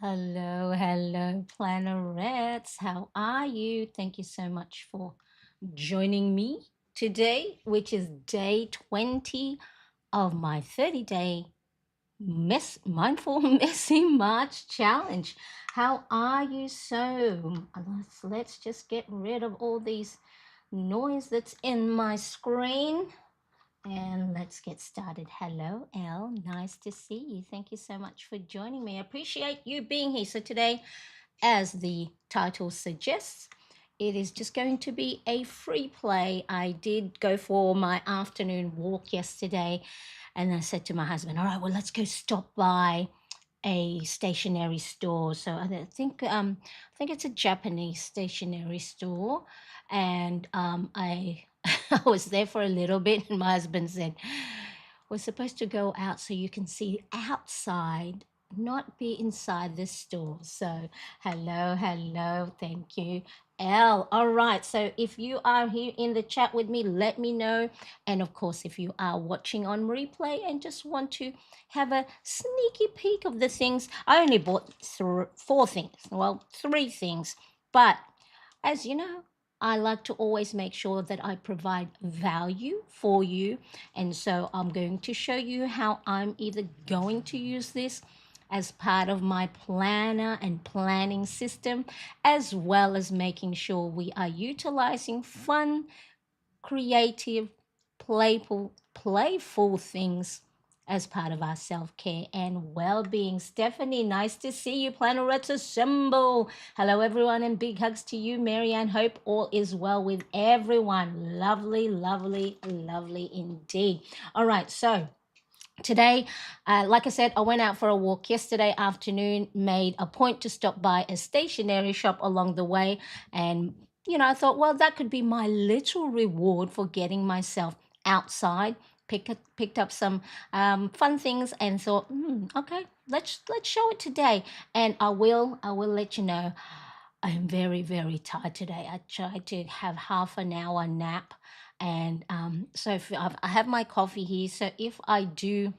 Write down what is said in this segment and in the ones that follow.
Hello, Plannerettes. How are you? Thank you so much for joining me today, which is day 20 of my 30-day mindful messy March challenge. How are you? Let's just get rid of all these noise that's in my screen. And let's get started. Hello, Elle. Nice to see you. Thank you so much for joining me. I appreciate you being here. So, today, as the title suggests, it is just going to be a free play. I did go for my afternoon walk yesterday, and I said to my husband, all right, well, let's go stop by a stationery store. So I think it's a Japanese stationery store, and I I was there for a little bit, and my husband said we're supposed to go out so you can see outside, not be inside the store. So hello, thank you. L. All right. So if you are here in the chat with me, let me know. And of course, if you are watching on replay and just want to have a sneaky peek of the things. I only bought four things, well, three things. But as you know, I like to always make sure that I provide value for you. And so I'm going to show you how I'm either going to use this as part of my planner and planning system, as well as making sure we are utilizing fun, creative, playful things as part of our self-care and well-being. Stephanie, nice to see you. Plannerettes assemble. Hello, everyone, and big hugs to you, Marianne. Hope all is well with everyone. Lovely indeed. All right, so today, like I said, I went out for a walk yesterday afternoon, made a point to stop by a stationery shop along the way. And, I thought, well, that could be my little reward for getting myself outside. Picked up some fun things and thought, okay, let's show it today. And I will let you know. I'm very tired today. I tried to have half an hour nap, and so if I have my coffee here. So if I do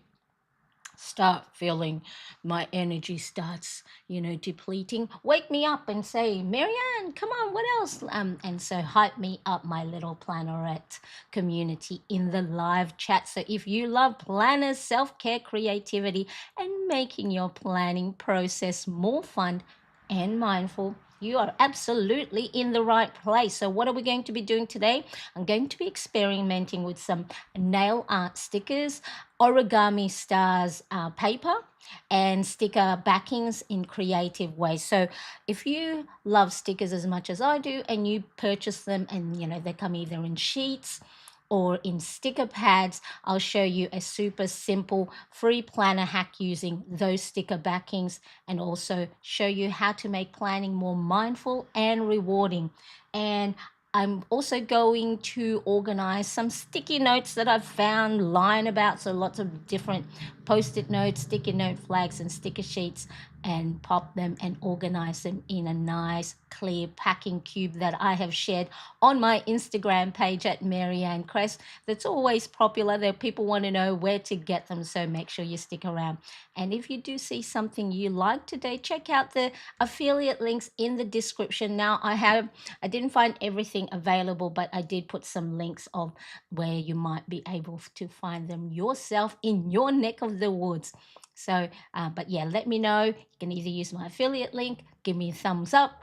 start feeling my energy starts depleting, wake me up and say, Marianne, come on, what else? And so hype me up, my little Plannerette community in the live chat. So if you love planners, self-care, creativity, and making your planning process more fun and mindful, you are absolutely in the right place. So what are we going to be doing today? I'm going to be experimenting with some nail art stickers, origami stars paper, and sticker backings in creative ways. So if you love stickers as much as I do, and you purchase them, and they come either in sheets or in sticker pads, I'll show you a super simple free planner hack using those sticker backings, and also show you how to make planning more mindful and rewarding. And I'm also going to organize some sticky notes that I've found lying about. So lots of different post-it notes, sticky note flags, and sticker sheets, and pop them and organize them in a nice clear packing cube that I have shared on my Instagram page at Marianne Crest. That's always popular. There people want to know where to get them, so make sure you stick around. And if you do see something you like today, check out the affiliate links in the description. Now I didn't find everything available, but I did put some links of where you might be able to find them yourself in your neck of the woods. So, but yeah, let me know. You can either use my affiliate link, give me a thumbs up,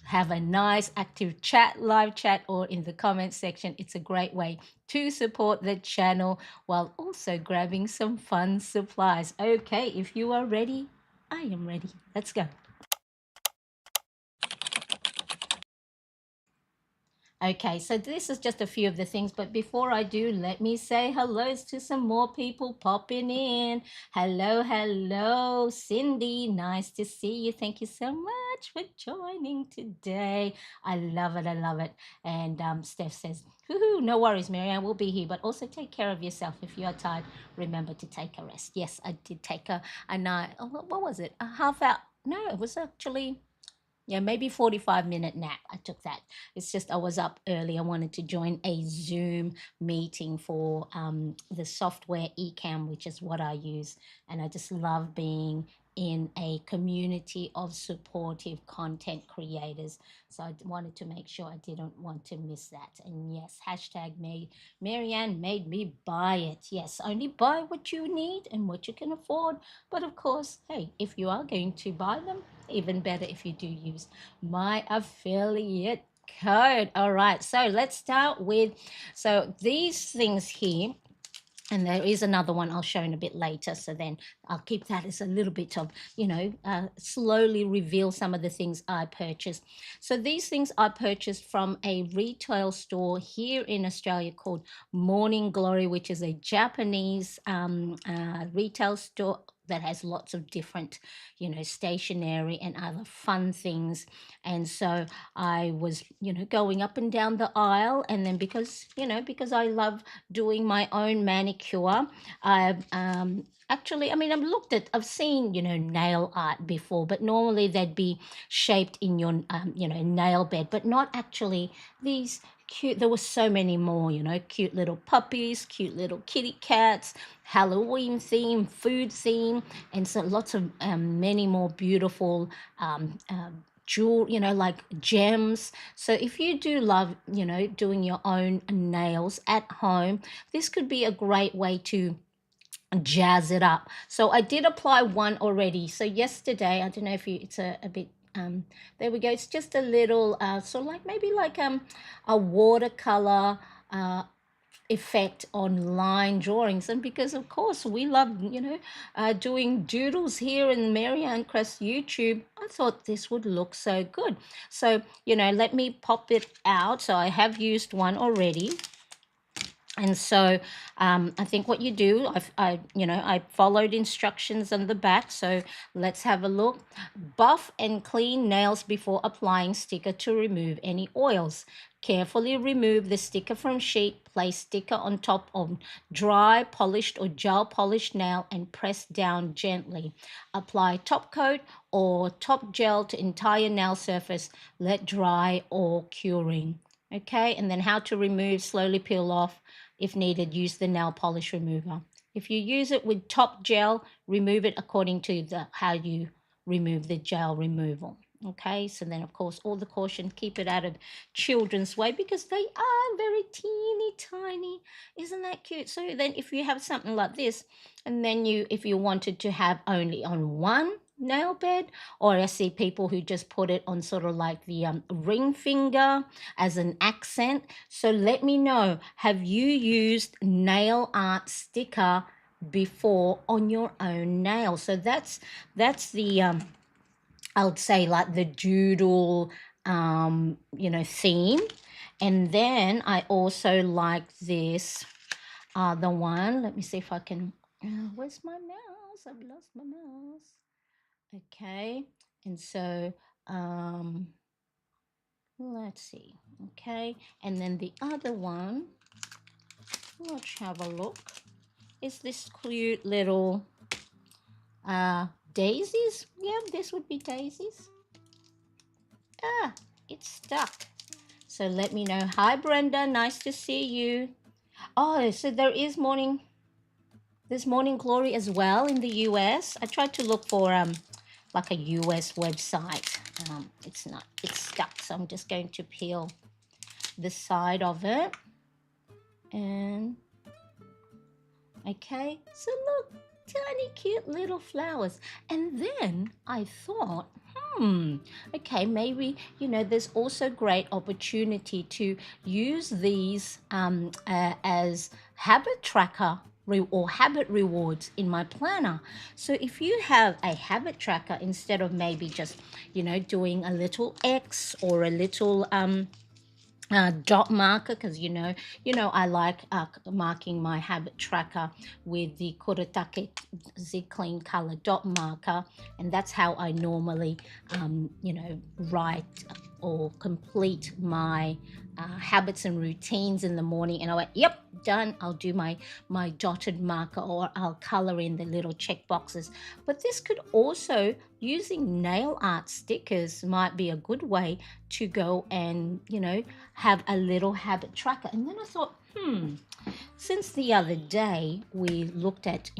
have a nice active chat, live chat, or in the comments section. It's a great way to support the channel while also grabbing some fun supplies. Okay, if you are ready, I am ready. Let's go. Okay, so this is just a few of the things, but before I do, let me say hellos to some more people popping in. Hello, Cindy. Nice to see you. Thank you so much for joining today. I love it. And Steph says, woohoo, no worries, Marianne, we'll be here, but also take care of yourself. If you are tired, remember to take a rest. Yes, I did take a night, what was it? A half hour? No, it was actually, yeah, maybe 45-minute nap. I took that. It's just I was up early. I wanted to join a Zoom meeting for the software Ecamm, which is what I use. And I just love being in a community of supportive content creators. So I wanted to make sure I didn't want to miss that. And yes, hashtag made Marianne made me buy it. Yes, only buy what you need and what you can afford. But of course, hey, if you are going to buy them, even better if you do use my affiliate code. All right, so let's start with these things here, and there is another one I'll show in a bit later. So then I'll keep that as a little bit of, slowly reveal some of the things I purchased. So these things I purchased from a retail store here in Australia called Morning Glory, which is a Japanese retail store that has lots of different, stationery and other fun things. And so I was, going up and down the aisle, and then because I love doing my own manicure, I've actually, I mean, I've seen, nail art before, but normally they'd be shaped in your, nail bed, but not actually these cute. There were so many more, cute little puppies, cute little kitty cats, Halloween theme, food theme, and so lots of many more beautiful jewel, like gems. So if you do love, doing your own nails at home, this could be a great way to jazz it up. So I did apply one already. So yesterday, I don't know if you, it's a bit, there we go. It's just a little, sort of like maybe like a watercolor effect on line drawings. And because of course we love doing doodles here in Marianne Crest YouTube, I thought this would look so good. So let me pop it out. So I have used one already. And so I think what you do, I followed instructions on the back. So let's have a look. Buff and clean nails before applying sticker to remove any oils. Carefully remove the sticker from sheet. Place sticker on top of dry, polished or gel polished nail and press down gently. Apply top coat or top gel to entire nail surface. Let dry or curing. Okay, and then how to remove, slowly peel off. If needed, use the nail polish remover. If you use it with top gel, remove it according to how you remove the gel removal. Okay, so then of course all the caution, keep it out of children's way because they are very teeny tiny. Isn't that cute? So then if you have something like this, and then if you wanted to have only on one nail bed, or I see people who just put it on sort of like the ring finger as an accent. So let me know, have you used nail art sticker before on your own nail? So that's the I would say like the doodle theme. And then I also like this other one. Let me see if I can, where's my mouse? I've lost my mouse. Okay, and so let's see. Okay, and then the other one, let's have a look, is this cute little daisies. Yeah, this would be daisies. It's stuck. So let me know. Hi Brenda, nice to see you. Oh, so there's Morning Glory as well in the US. I tried to look for like a US website. It's not, it's stuck, so I'm just going to peel the side of it. And okay, so look, tiny cute little flowers. And then I thought, okay, maybe there's also great opportunity to use these as habit tracker or habit rewards in my planner. So if you have a habit tracker, instead of maybe just doing a little X or a little dot marker, because I like marking my habit tracker with the Kuretake Z Clean Color dot marker, and that's how I normally write or complete my habits and routines in the morning, and I went, yep, done. I'll do my dotted marker, or I'll color in the little check boxes. But this could also, using nail art stickers might be a good way to go and, have a little habit tracker. And then I thought, since the other day we looked at,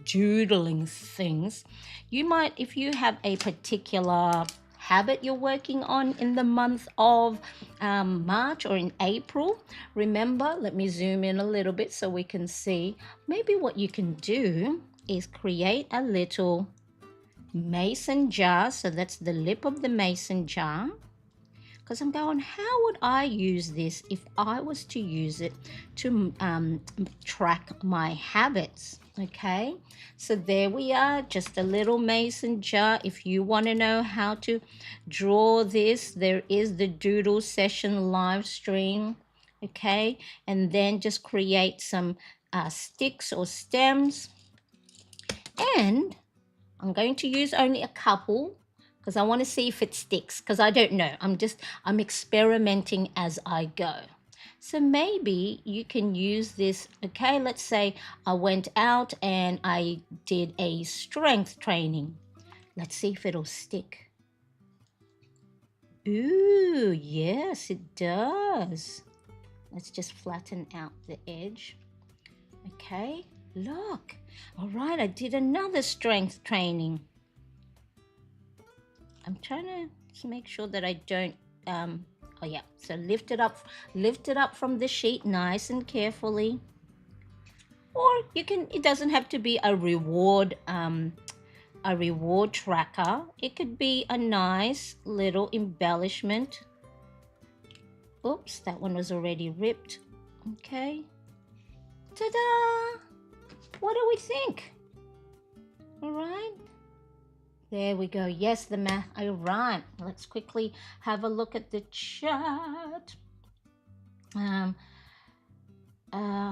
doodling things, you might, if you have a particular habit you're working on in the month of March or in April, remember, let me zoom in a little bit so we can see. Maybe what you can do is create a little mason jar. So that's the lip of the mason jar. Because I'm going, how would I use this if I was to use it to track my habits? Okay, so there we are, just a little mason jar. If you want to know how to draw this, there is the doodle session live stream. Okay, and then just create some sticks or stems, and I'm going to use only a couple because I want to see if it sticks, because I don't know. I'm experimenting as I go. So maybe you can use this. Okay, let's say I went out and I did a strength training. Let's see if it'll stick. Ooh, yes, it does. Let's just flatten out the edge. Okay, look. All right, I did another strength training. I'm trying to make sure that I don't, oh yeah, so lift it up from the sheet nice and carefully. Or you can, it doesn't have to be a reward tracker. It could be a nice little embellishment. Oops, that one was already ripped. Okay. Ta-da! What do we think? All right. There we go. Yes, the math. All right. Let's quickly have a look at the chat.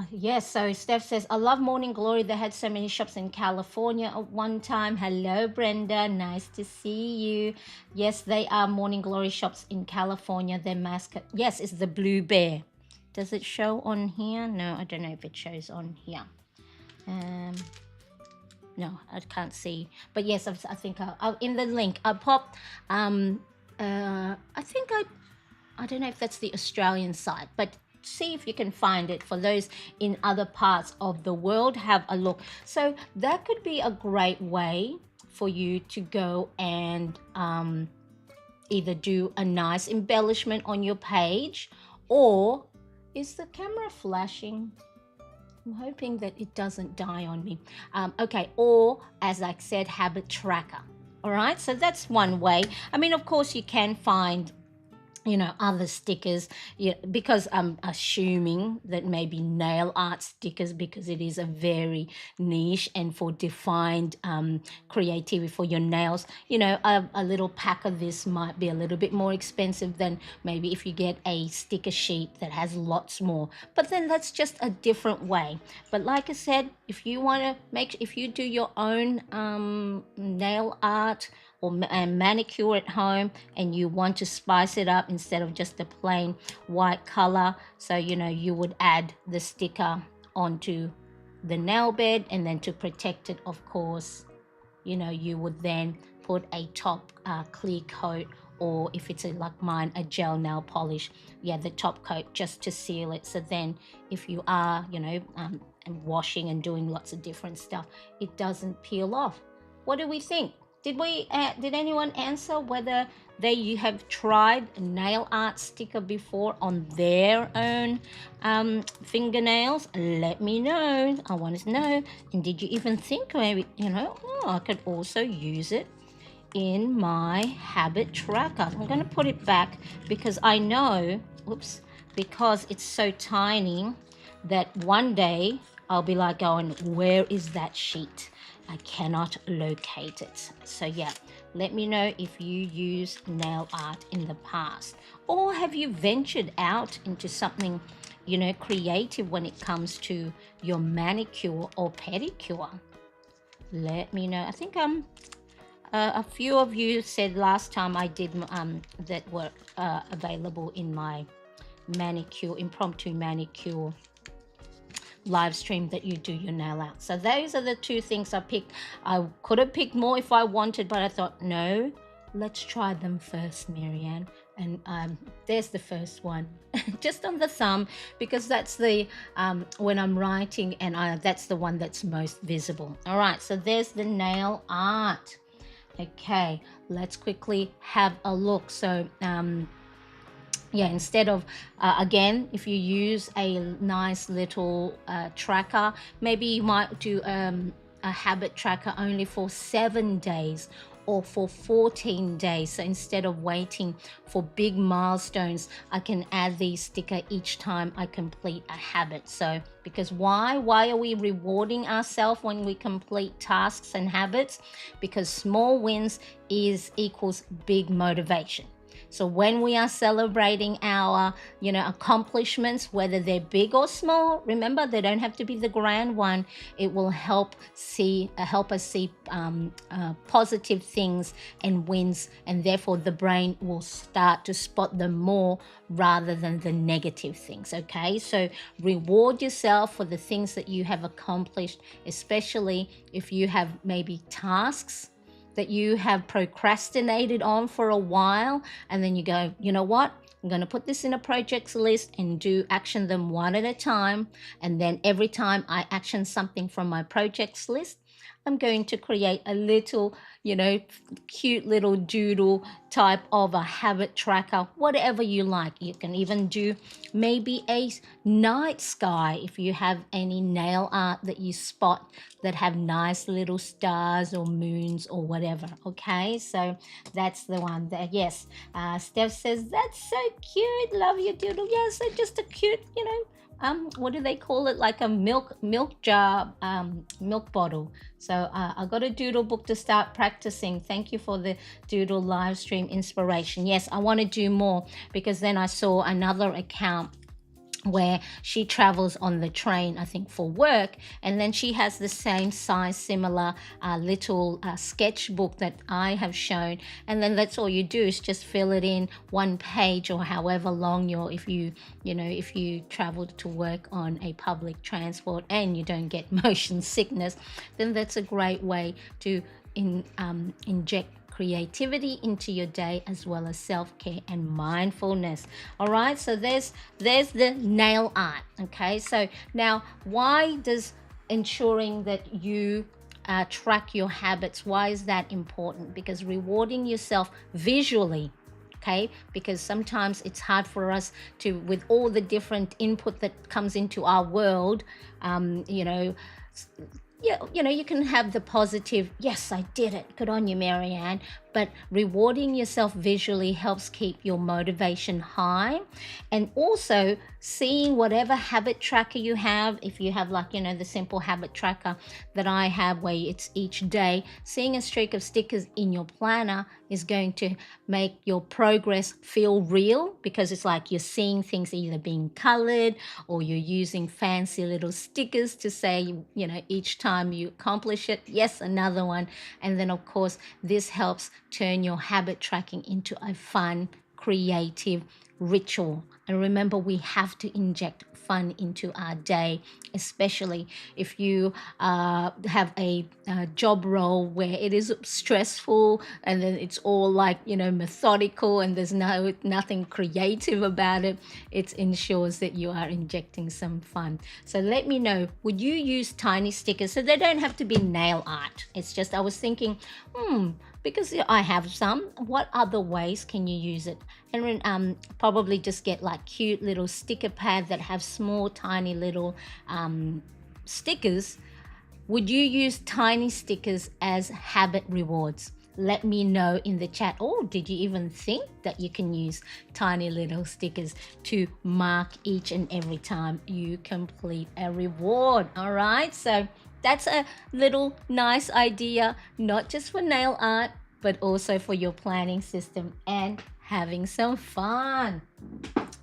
Yes, so Steph says, I love Morning Glory. They had so many shops in California at one time. Hello, Brenda. Nice to see you. Yes, they are Morning Glory shops in California. Their mascot, yes, is the blue bear. Does it show on here? No, I don't know if it shows on here. No, I can't see. But yes, I think I'll in the link. I popped. I think I don't know if that's the Australian side, but see if you can find it for those in other parts of the world. Have a look. So that could be a great way for you to go and either do a nice embellishment on your page, or is the camera flashing? I'm hoping that it doesn't die on me. Okay, or as I said, habit tracker. All right, so that's one way. I mean, of course, you can find other stickers, because I'm assuming that maybe nail art stickers, because it is a very niche and for defined creativity for your nails. A little pack of this might be a little bit more expensive than maybe if you get a sticker sheet that has lots more, but then that's just a different way. But like I said, if you want to if you do your own nail art or manicure at home, and you want to spice it up instead of just the plain white color, so you would add the sticker onto the nail bed, and then to protect it, of course, you would then put a top clear coat, or if it's like mine, a gel nail polish, the top coat, just to seal it. So then if you are and washing and doing lots of different stuff, it doesn't peel off. What do we think? Did anyone answer whether you have tried a nail art sticker before on their own fingernails? Let me know. I want to know. And did you even think maybe, I could also use it in my habit tracker? I'm going to put it back because I know, because it's so tiny that one day I'll be like going, where is that sheet? I cannot locate it. So yeah, let me know if you use nail art in the past, or have you ventured out into something creative when it comes to your manicure or pedicure. Let me know. I think A few of you said last time I did that were available in my manicure, impromptu manicure live stream, that you do your nail out. So those are the two things I picked. I could have picked more if I wanted, but I thought, no, let's try them first, Marianne. And there's the first one, just on the thumb, because that's the when I'm writing, and that's the one that's most visible. All right, so there's the nail art. Okay, let's quickly have a look. So yeah, instead of again, if you use a nice little tracker, maybe you might do a habit tracker only for 7 days or for 14 days. So instead of waiting for big milestones, I can add these sticker each time I complete a habit. So because why are we rewarding ourselves when we complete tasks and habits? Because small wins equals big motivation. So when we are celebrating our, accomplishments, whether they're big or small, remember, they don't have to be the grand one. It will help us see positive things and wins, and therefore the brain will start to spot them more rather than the negative things. Okay, so reward yourself for the things that you have accomplished, especially if you have maybe tasks that you have procrastinated on for a while, and then you go, you know what, I'm going to put this in a projects list and action them one at a time. And then every time I action something from my projects list, I'm going to create a little, cute little doodle type of a habit tracker, whatever you like. You can even do maybe a night sky if you have any nail art that you spot that have nice little stars or moons or whatever. Okay, so that's the one that, yes, Steph says, that's so cute, love your doodle. Yes, they're just a cute, what do they call it, like a milk jar, milk bottle. So I got a doodle book to start practicing. Thank you for the doodle live stream inspiration. Yes, I want to do more, because then I saw another account where she travels on the train, I think for work, and then she has the same size, similar little sketchbook that I have shown, and then that's all you do is just fill it in one page or however long if you travel to work on a public transport and you don't get motion sickness, then that's a great way to inject creativity into your day, as well as self-care and mindfulness. All right, so there's the nail art. Okay, so now why does ensuring that you track your habits, why is that important? Because rewarding yourself visually, okay, because sometimes it's hard for us to, with all the different input that comes into our world, you can have the positive, yes, I did it, good on you, Marianne, but rewarding yourself visually helps keep your motivation high. And also seeing whatever habit tracker you have, if you have the simple habit tracker that I have where it's each day, seeing a streak of stickers in your planner is going to make your progress feel real, because it's like you're seeing things either being colored or you're using fancy little stickers to say, each time you accomplish it, yes, another one. And then of course this helps turn your habit tracking into a fun, creative ritual. And remember, we have to inject fun into our day, especially if you have a job role where it is stressful and then it's all methodical and there's nothing creative about it. It ensures that you are injecting some fun. So let me know, would you use tiny stickers? So they don't have to be nail art. It's just I was thinking, because I have some, what other ways can you use it? And probably just get cute little sticker pads that have small tiny little stickers. Would you use tiny stickers as habit rewards? Let me know in the chat. Or did you even think that you can use tiny little stickers to mark each and every time you complete a reward? All right, so that's a little nice idea, not just for nail art, but also for your planning system and having some fun.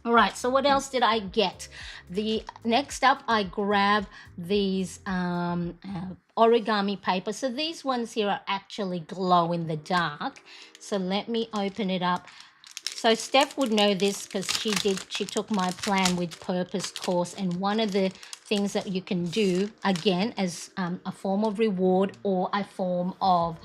All right, so what else did I get? The next up, I grab these origami paper. So these ones here are actually glow in the dark. So let me open it up. So Steph would know this because she took my Plan with Purpose course, and one of the things that you can do, again, as a form of reward or a form of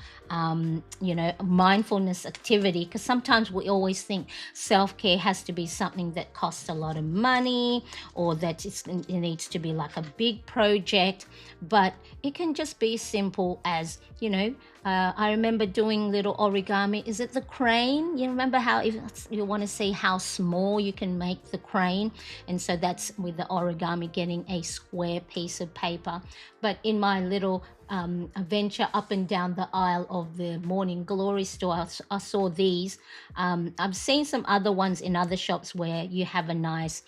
mindfulness activity, because sometimes we always think self-care has to be something that costs a lot of money, or that it needs to be like a big project, but it can just be simple as, I remember doing little origami. Is it the crane? You remember how, if you want to see how small you can make the crane? And so that's with the origami, getting a square piece of paper. But in my little venture up and down the aisle of the Morning Glory store, I saw these. I've seen some other ones in other shops where you have a nice,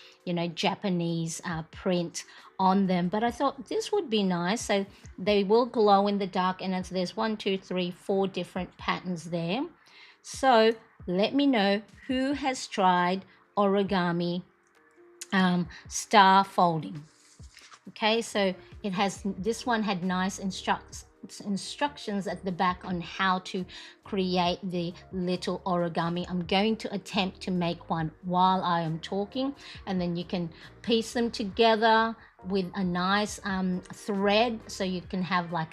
Japanese print on them, but I thought this would be nice. So they will glow in the dark, and there's 1, 2, 3, 4 different patterns there. So let me know who has tried origami star folding. Okay, so this one had nice instructions at the back on how to create the little origami. I'm going to attempt to make one while I am talking, and then you can piece them together with a nice thread, so you can have like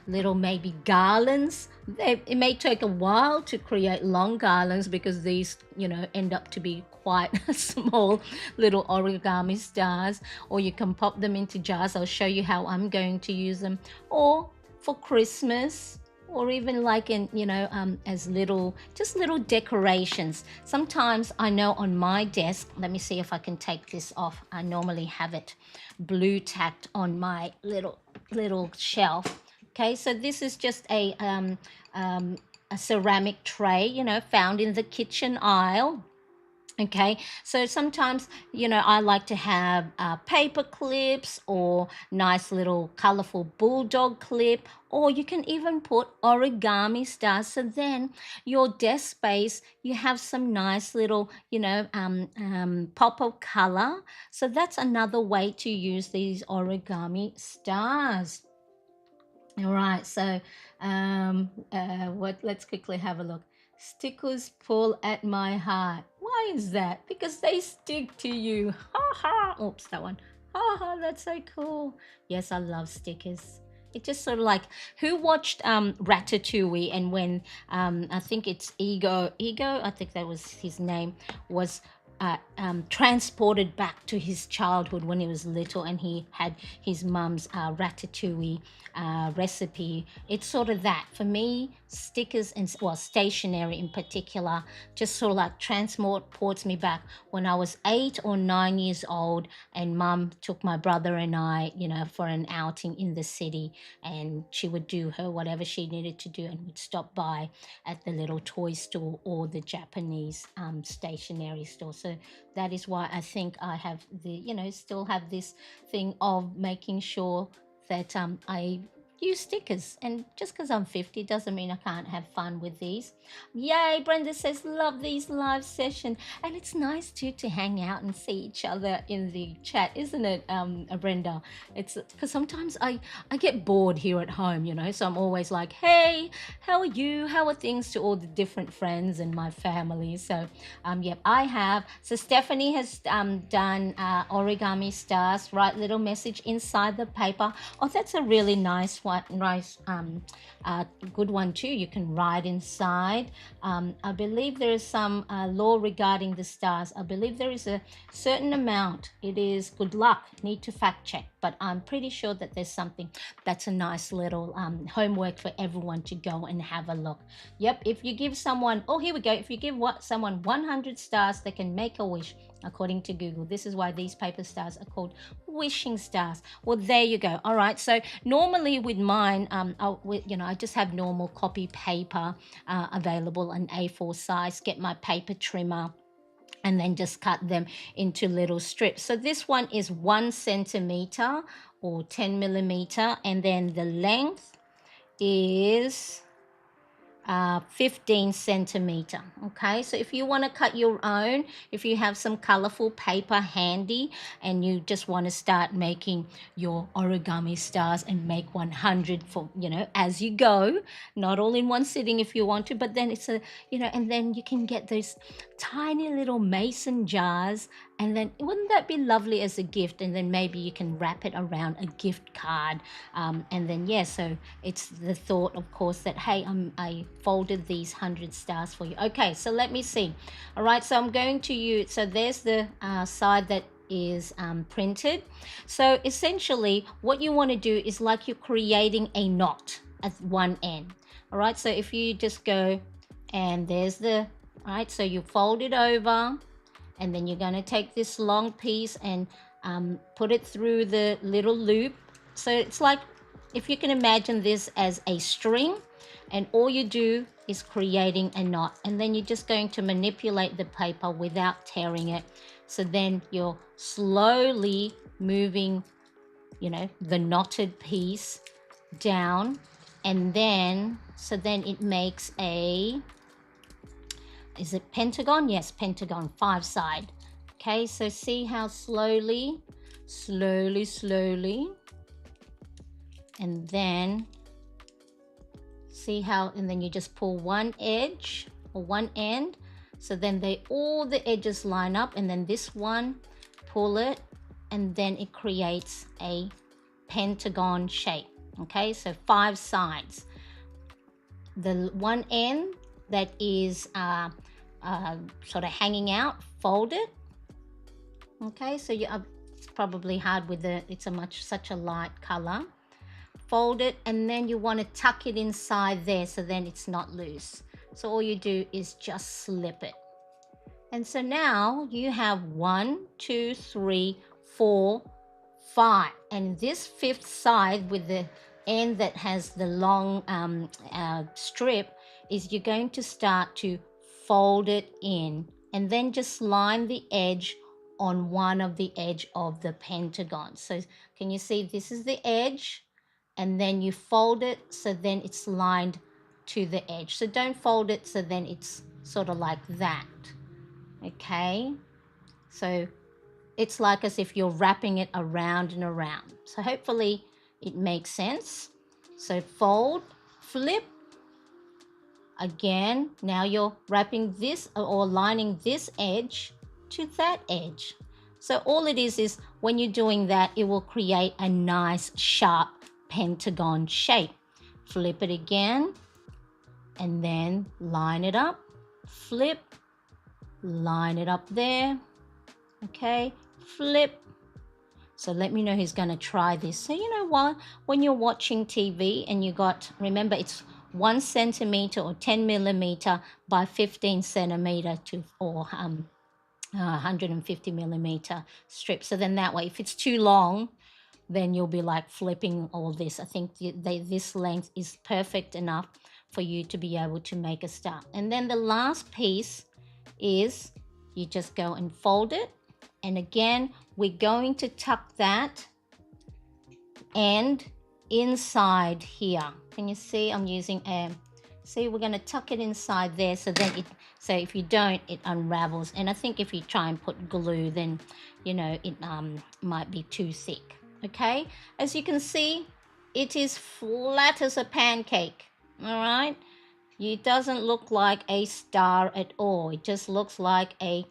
little maybe garlands. It may take a while to create long garlands because these end up to be quite small little origami stars, or you can pop them into jars. I'll show you how I'm going to use them, or for Christmas, or even like in as little decorations. Sometimes I know on my desk, let me see if I can take this off. I normally have it blue tacked on my little shelf. Okay, so this is just a ceramic tray, found in the kitchen aisle. Okay, so sometimes I like to have paper clips, or nice little colorful bulldog clip, or you can even put origami stars, so then your desk space, you have some nice little pop of color. So that's another way to use these origami stars. All right, so let's quickly have a look. Stickers pull at my heart. Why is that? Because they stick to you. Ha ha. Oops, that one. Ha ha, that's so cool. Yes, I love stickers. It just sort of like, who watched Ratatouille, and when I think it's Ego, I think that was his name, was transported back to his childhood when he was little, and he had his mum's ratatouille recipe. It's sort of that for me. Stickers and stationery in particular just sort of like transports me back when I was 8 or 9 years old, and mum took my brother and I for an outing in the city, and she would do her whatever she needed to do, and would stop by at the little toy store or the Japanese stationery store. So that is why I think I have still have this thing of making sure that I use stickers. And just because I'm 50 doesn't mean I can't have fun with these. Yay, Brenda says, love these live session. And it's nice too to hang out and see each other in the chat, isn't it, Brenda? It's because sometimes I get bored here at home, so I'm always like, hey, how are you? How are things, to all the different friends and my family. So yep, I have. So Stephanie has done origami stars, write little message inside the paper. Oh, that's a really nice one, good one too. You can write inside. I believe there is some law regarding the stars. I believe there is a certain amount. It is good luck. Need to fact check, but I'm pretty sure that there's something that's a nice little homework for everyone to go and have a look. Yep, if you give someone, oh, here we go. If you give someone 100 stars, they can make a wish. According to Google, this is why these paper stars are called wishing stars. Well, there you go. All right. So normally with mine, I just have normal copy paper available, an A4 size. Get my paper trimmer, and then just cut them into little strips. So this one is 1 centimeter or 10 millimeter, and then the length is 15 centimeter. Okay, so if you want to cut your own, if you have some colorful paper handy and you just want to start making your origami stars and make 100 for, as you go, not all in one sitting if you want to, but then it's and then you can get those tiny little mason jars, and then wouldn't that be lovely as a gift? And then maybe you can wrap it around a gift card, and then so it's the thought, of course, that hey, I folded these 100 stars for you. Okay, so let me see. All right, so I'm going to use, so there's the side that is printed. So essentially what you want to do is like you're creating a knot at one end. All right, so if you just go, and there's the, all right, so you fold it over, and then you're going to take this long piece and put it through the little loop. So it's like, if you can imagine this as a string, and all you do is creating a knot, and then you're just going to manipulate the paper without tearing it. So then you're slowly moving, the knotted piece down, and then, so then it makes a, is it pentagon? Yes, pentagon, 5 side. Okay, so see how slowly, and then see how, and then you just pull one edge or one end, so then all the edges line up, and then this one, pull it, and then it creates a pentagon shape. Okay, so 5 sides. The one end that is sort of hanging out, fold it. Okay, so it's probably hard with it's such a light color. Fold it, and then you want to tuck it inside there, so then it's not loose. So all you do is just slip it. And so now you have 1, 2, 3, 4, 5. And this 5th side with the end that has the long strip is you're going to start to fold it in, and then just line the edge on one of the edge of the pentagon. So can you see this is the edge, and then you fold it so then it's lined to the edge. So don't fold it so then it's sort of like that. Okay, so it's like as if you're wrapping it around and around. So hopefully it makes sense. So fold, flip, again, now you're wrapping this or lining this edge to that edge. So all it is when you're doing that, it will create a nice sharp pentagon shape. Flip it again, and then line it up, flip, line it up there. Okay, flip. So let me know who's going to try this. So you know what, when you're watching TV and you got, remember it's 1 centimeter or 10 millimeter by 15 centimeter or 150 millimeter strip. So then that way, if it's too long, then you'll be like flipping all this. I think this length is perfect enough for you to be able to make a star. And then the last piece is you just go and fold it. And again, we're going to tuck that end inside here. Can you see I'm using see, we're going to tuck it inside there, so then so if you don't, it unravels. And I think if you try and put glue, then it might be too thick. Okay, as you can see, it is flat as a pancake. All right, it doesn't look like a star at all. It just looks like a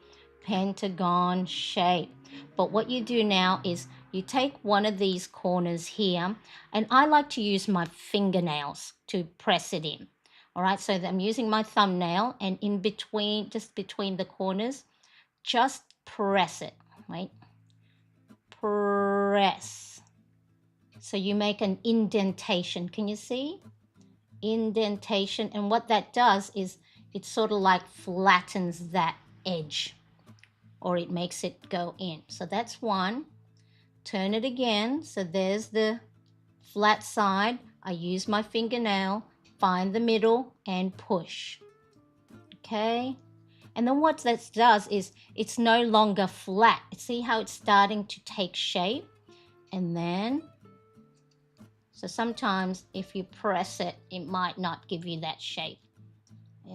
pentagon shape. But what you do now is you take one of these corners here, and I like to use my fingernails to press it in. All right, so I'm using my thumbnail, and in between, just between the corners, just press it, right? Press. So you make an indentation. Can you see? Indentation. And what that does is it sort of like flattens that edge, or it makes it go in. So that's one. Turn it again. So there's the flat side. I use my fingernail, find the middle, and push. Okay. And then what that does is it's no longer flat. See how it's starting to take shape? And then, so sometimes if you press it, it might not give you that shape.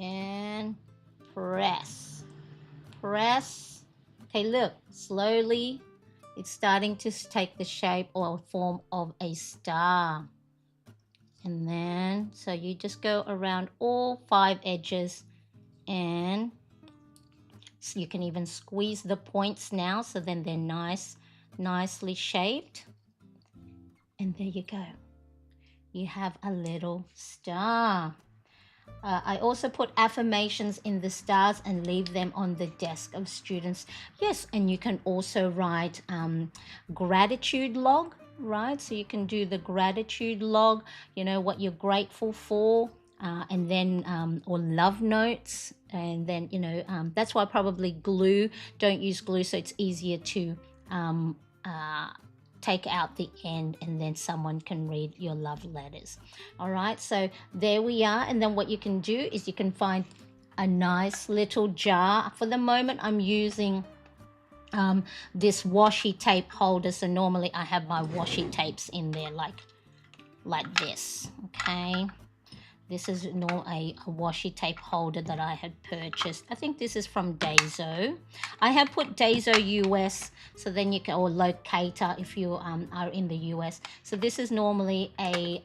and press, press. Okay, look, slowly it's starting to take the shape or form of a star. And then, so you just go around all 5 edges, and so you can even squeeze the points now, so then they're nicely shaped. And there you go. You have a little star. I also put affirmations in the stars and leave them on the desk of students. Yes, and you can also write gratitude log, right? So you can do the gratitude log, what you're grateful for, and then, or love notes. And then, that's why probably glue, don't use glue, so it's easier to uh, take out the end, and then someone can read your love letters. All right, so there we are. And then what you can do is you can find a nice little jar. For the moment, I'm using this washi tape holder. So normally I have my washi tapes in there like this. Okay, this is a washi tape holder that I had purchased. I think this is from Daiso. I have put Daiso US, so then you can, or Locator if you are in the US. So this is normally a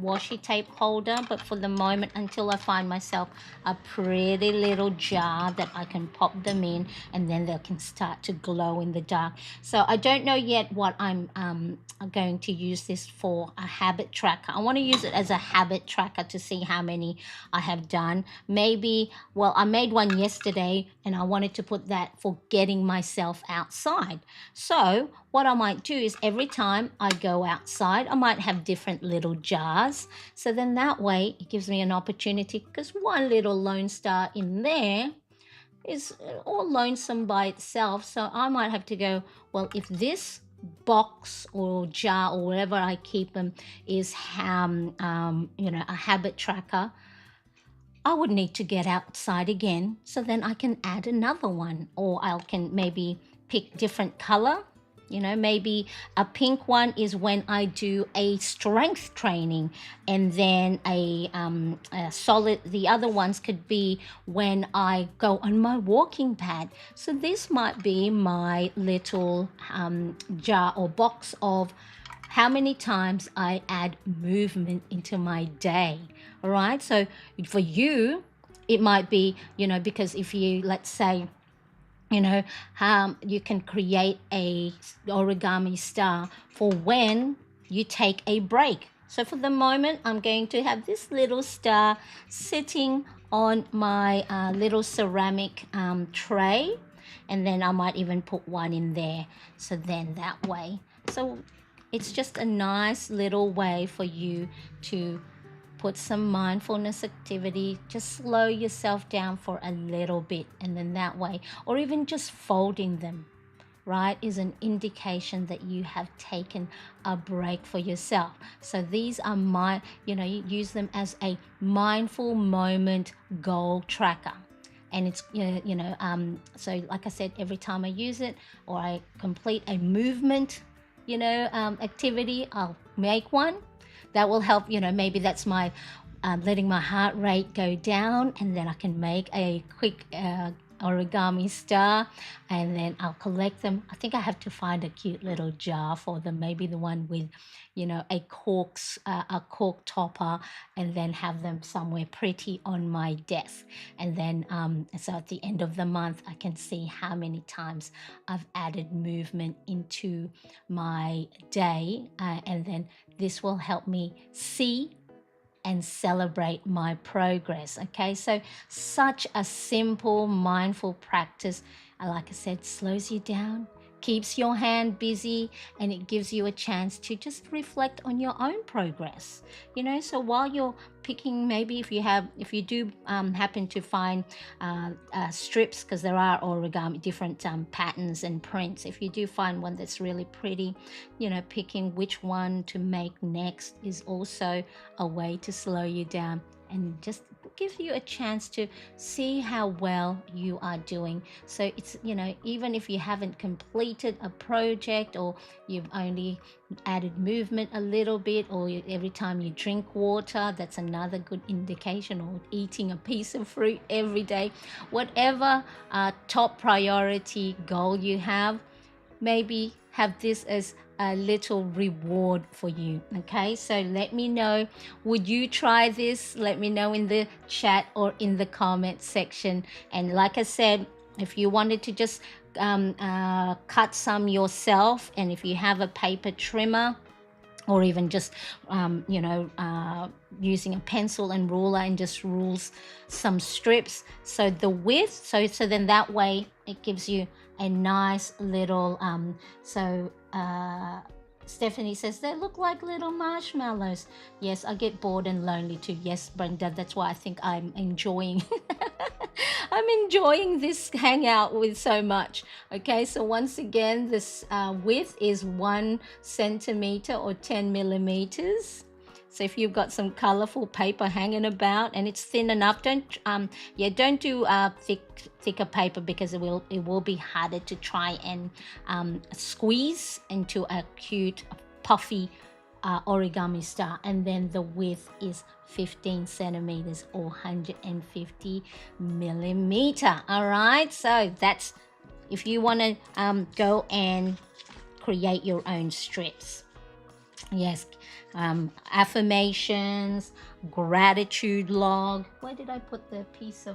washi tape holder, but for the moment, until I find myself a pretty little jar that I can pop them in, and then they can start to glow in the dark. So I don't know yet what I'm going to use this for, a habit tracker. I want to use it as a habit tracker to see how many I have done. Maybe, well, I made one yesterday and I wanted to put that for getting myself outside. So what I might do is every time I go outside, I might have different little jars. So then that way it gives me an opportunity, because one little lone star in there is all lonesome by itself. So I might have to go, well, if this box or jar or wherever I keep them is a habit tracker, I would need to get outside again, so then I can add another one, or I can maybe pick different color. Maybe a pink one is when I do a strength training, and then a solid, the other ones could be when I go on my walking pad. So this might be my little jar or box of how many times I add movement into my day. All right, so for you, it might be, because if you, let's say, you can create a origami star for when you take a break. So for the moment, I'm going to have this little star sitting on my little ceramic tray, and then I might even put one in there. So then that way, so it's just a nice little way for you to put some mindfulness activity, just slow yourself down for a little bit, and then that way, or even just folding them, right, is an indication that you have taken a break for yourself. So these are you use them as a mindful moment goal tracker. And it's, so like I said, every time I use it or I complete a movement, activity, I'll make one. That will help, maybe that's my letting my heart rate go down, and then I can make a quick origami star, and then I'll collect them. I think I have to find a cute little jar for them, maybe the one with, a cork topper, and then have them somewhere pretty on my desk. And then, so at the end of the month, I can see how many times I've added movement into my day, and then this will help me see and celebrate my progress. Okay, so such a simple, mindful practice. Like I said, slows you down, keeps your hand busy, and it gives you a chance to just reflect on your own progress. So while you're picking, maybe if you do happen to find strips, because there are origami different patterns and prints, if you do find one that's really pretty, picking which one to make next is also a way to slow you down and just give you a chance to see how well you are doing. So it's, even if you haven't completed a project, or you've only added movement a little bit, or every time you drink water, that's another good indication, or eating a piece of fruit every day. Whatever top priority goal you have, maybe have this as a little reward for you. Okay, so let me know, would you try this? Let me know in the chat or in the comment section. And like I said, if you wanted to just cut some yourself, and if you have a paper trimmer, or even just using a pencil and ruler, and just rules some strips, so the width, so then that way it gives you a nice little Stephanie says they look like little marshmallows. Yes, I get bored and lonely too. Yes, Brenda, that's why I think I'm enjoying I'm enjoying this hangout with so much. Okay, so once again, this width is 1 centimeter or 10 millimeters. So if you've got some colorful paper hanging about and it's thin enough, don't do thicker paper, because it will be harder to try and squeeze into a cute puffy origami star. And then the width is 15 centimeters or 150 millimeter. All right, so that's if you want to go and create your own strips. Yes, affirmations, gratitude log. Where did I put the piece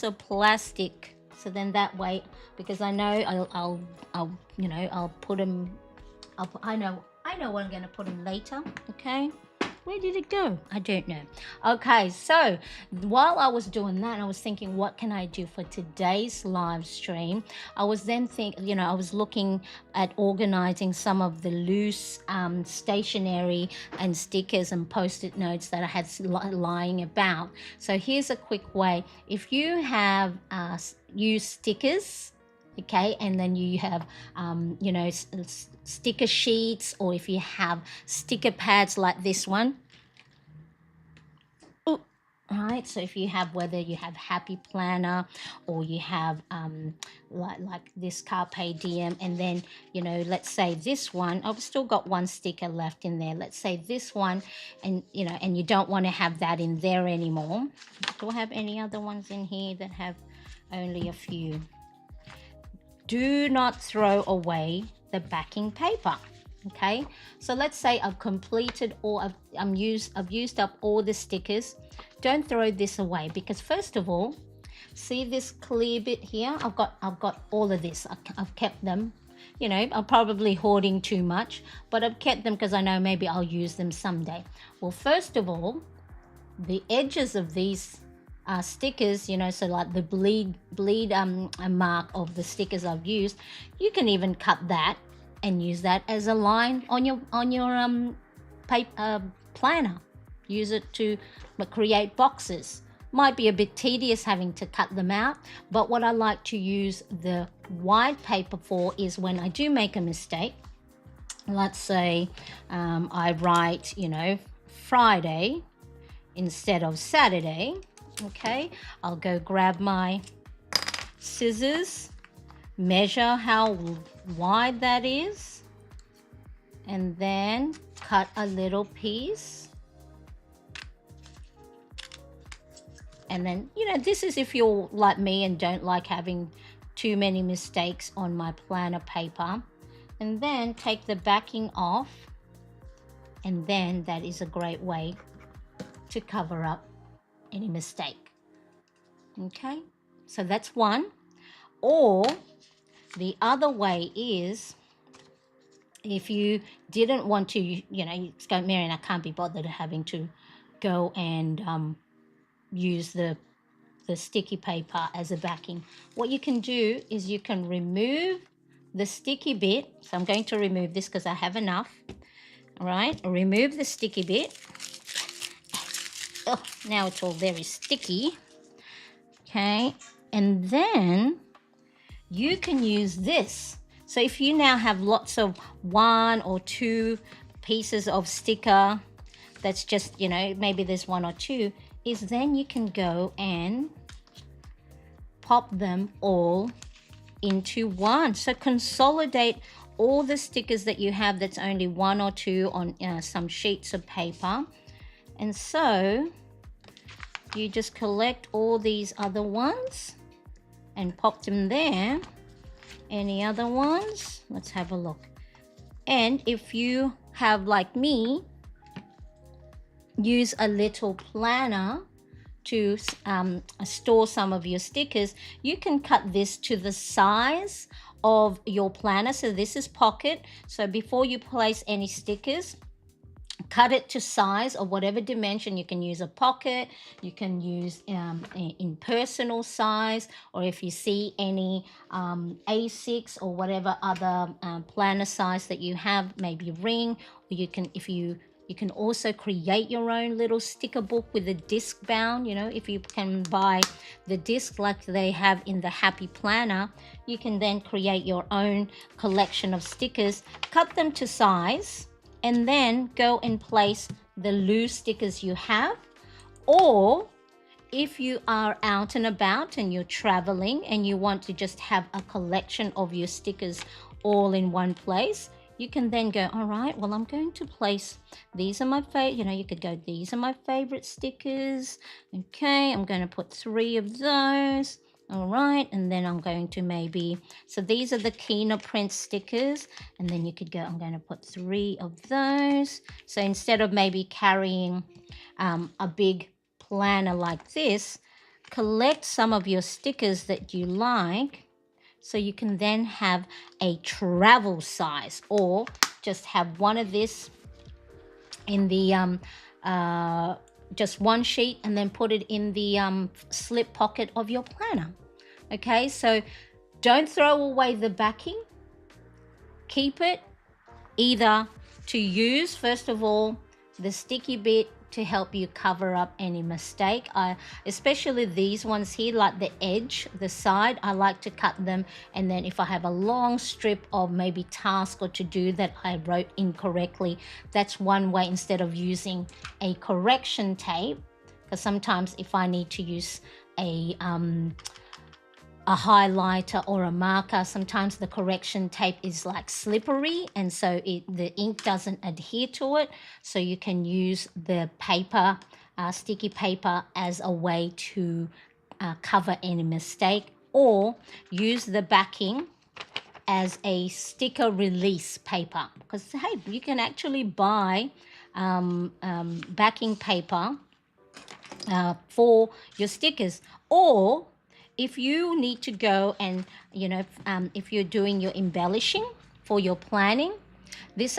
of plastic? So then that way, because I know I'll put them up. I know what I'm going to put them later. Okay, where did it go? I don't know. Okay, so while I was doing that, I was thinking, what can I do for today's live stream? I was then I was looking at organizing some of the loose stationery and stickers and post-it notes that I had lying about. So here's a quick way. If you have used stickers, okay, and then you have sticker sheets, or if you have sticker pads like this one. All right, so if you have, whether you have Happy Planner, or you have like this Carpe Diem, and then let's say this one, I've still got one sticker left in there. Let's say this one, and you don't want to have that in there anymore. Do I have any other ones in here that have only a few? Do not throw away the backing paper. Okay, so let's say I've completed all, I've used up all the stickers. Don't throw this away, because first of all, see this clear bit here? I've got all of this. I've kept them. I'm probably hoarding too much, but I've kept them because I know maybe I'll use them someday. Well, first of all, the edges of these stickers, so like the bleed mark of the stickers I've used, you can even cut that and use that as a line on your paper planner. Use it to create boxes. Might be a bit tedious having to cut them out, but what I like to use the white paper for is when I do make a mistake. Let's say I write Friday instead of Saturday. Okay, I'll go grab my scissors, measure how wide that is, and then cut a little piece. And then, this is if you're like me and don't like having too many mistakes on my planner paper. And then take the backing off, and then that is a great way to cover up any mistake. Okay, so that's one. Or the other way is, if you didn't want to, you go, Marian, I can't be bothered having to go and use the sticky paper as a backing. What you can do is you can remove the sticky bit. So I'm going to remove this because I have enough. All right, remove the sticky bit. Oh, now it's all very sticky. Okay, and then you can use this. So if you now have lots of 1 or 2 pieces of sticker, that's just, maybe there's 1 or 2, is then you can go and pop them all into one. So consolidate all the stickers that you have that's only one or two on some sheets of paper. And so you just collect all these other ones and pop them there. Any other ones? Let's have a look. And if you have, like me, use a little planner to store some of your stickers, you can cut this to the size of your planner. So this is pocket. So before you place any stickers, cut it to size of whatever dimension. You can use a pocket, you can use in personal size, or if you see any A6 or whatever other planner size that you have, maybe ring, or you can, if you can also create your own little sticker book with a disc bound. You know, if you can buy the disc like they have in the Happy Planner, you can then create your own collection of stickers, cut them to size, and then go and place the loose stickers you have. Or if you are out and about and you're traveling and you want to just have a collection of your stickers all in one place, you can then go, all right, well, I'm going to place, these are my favorite, you know, you could go, these are my favorite stickers. Okay, I'm going to put 3 of those. All right, and then I'm going to maybe, so these are the Kina print stickers, and then you could go, I'm going to put 3 of those. So instead of maybe carrying a big planner like this, collect some of your stickers that you like, so you can then have a travel size, or just have one of this in the just one sheet, and then put it in the slip pocket of your planner. Okay, so don't throw away the backing. Keep it either to use, first of all, the sticky bit to help you cover up any mistake. Especially these ones here, like the edge, the side, I like to cut them, and then if I have a long strip of maybe task or to do that I wrote incorrectly, that's one way, instead of using a correction tape, because sometimes if I need to use a highlighter or a marker, sometimes the correction tape is like slippery, and so the ink doesn't adhere to it. So you can use the paper, sticky paper, as a way to cover any mistake, or use the backing as a sticker release paper, because hey, you can actually buy backing paper for your stickers. Or if you need to go and, you know, if you're doing your embellishing for your planning, this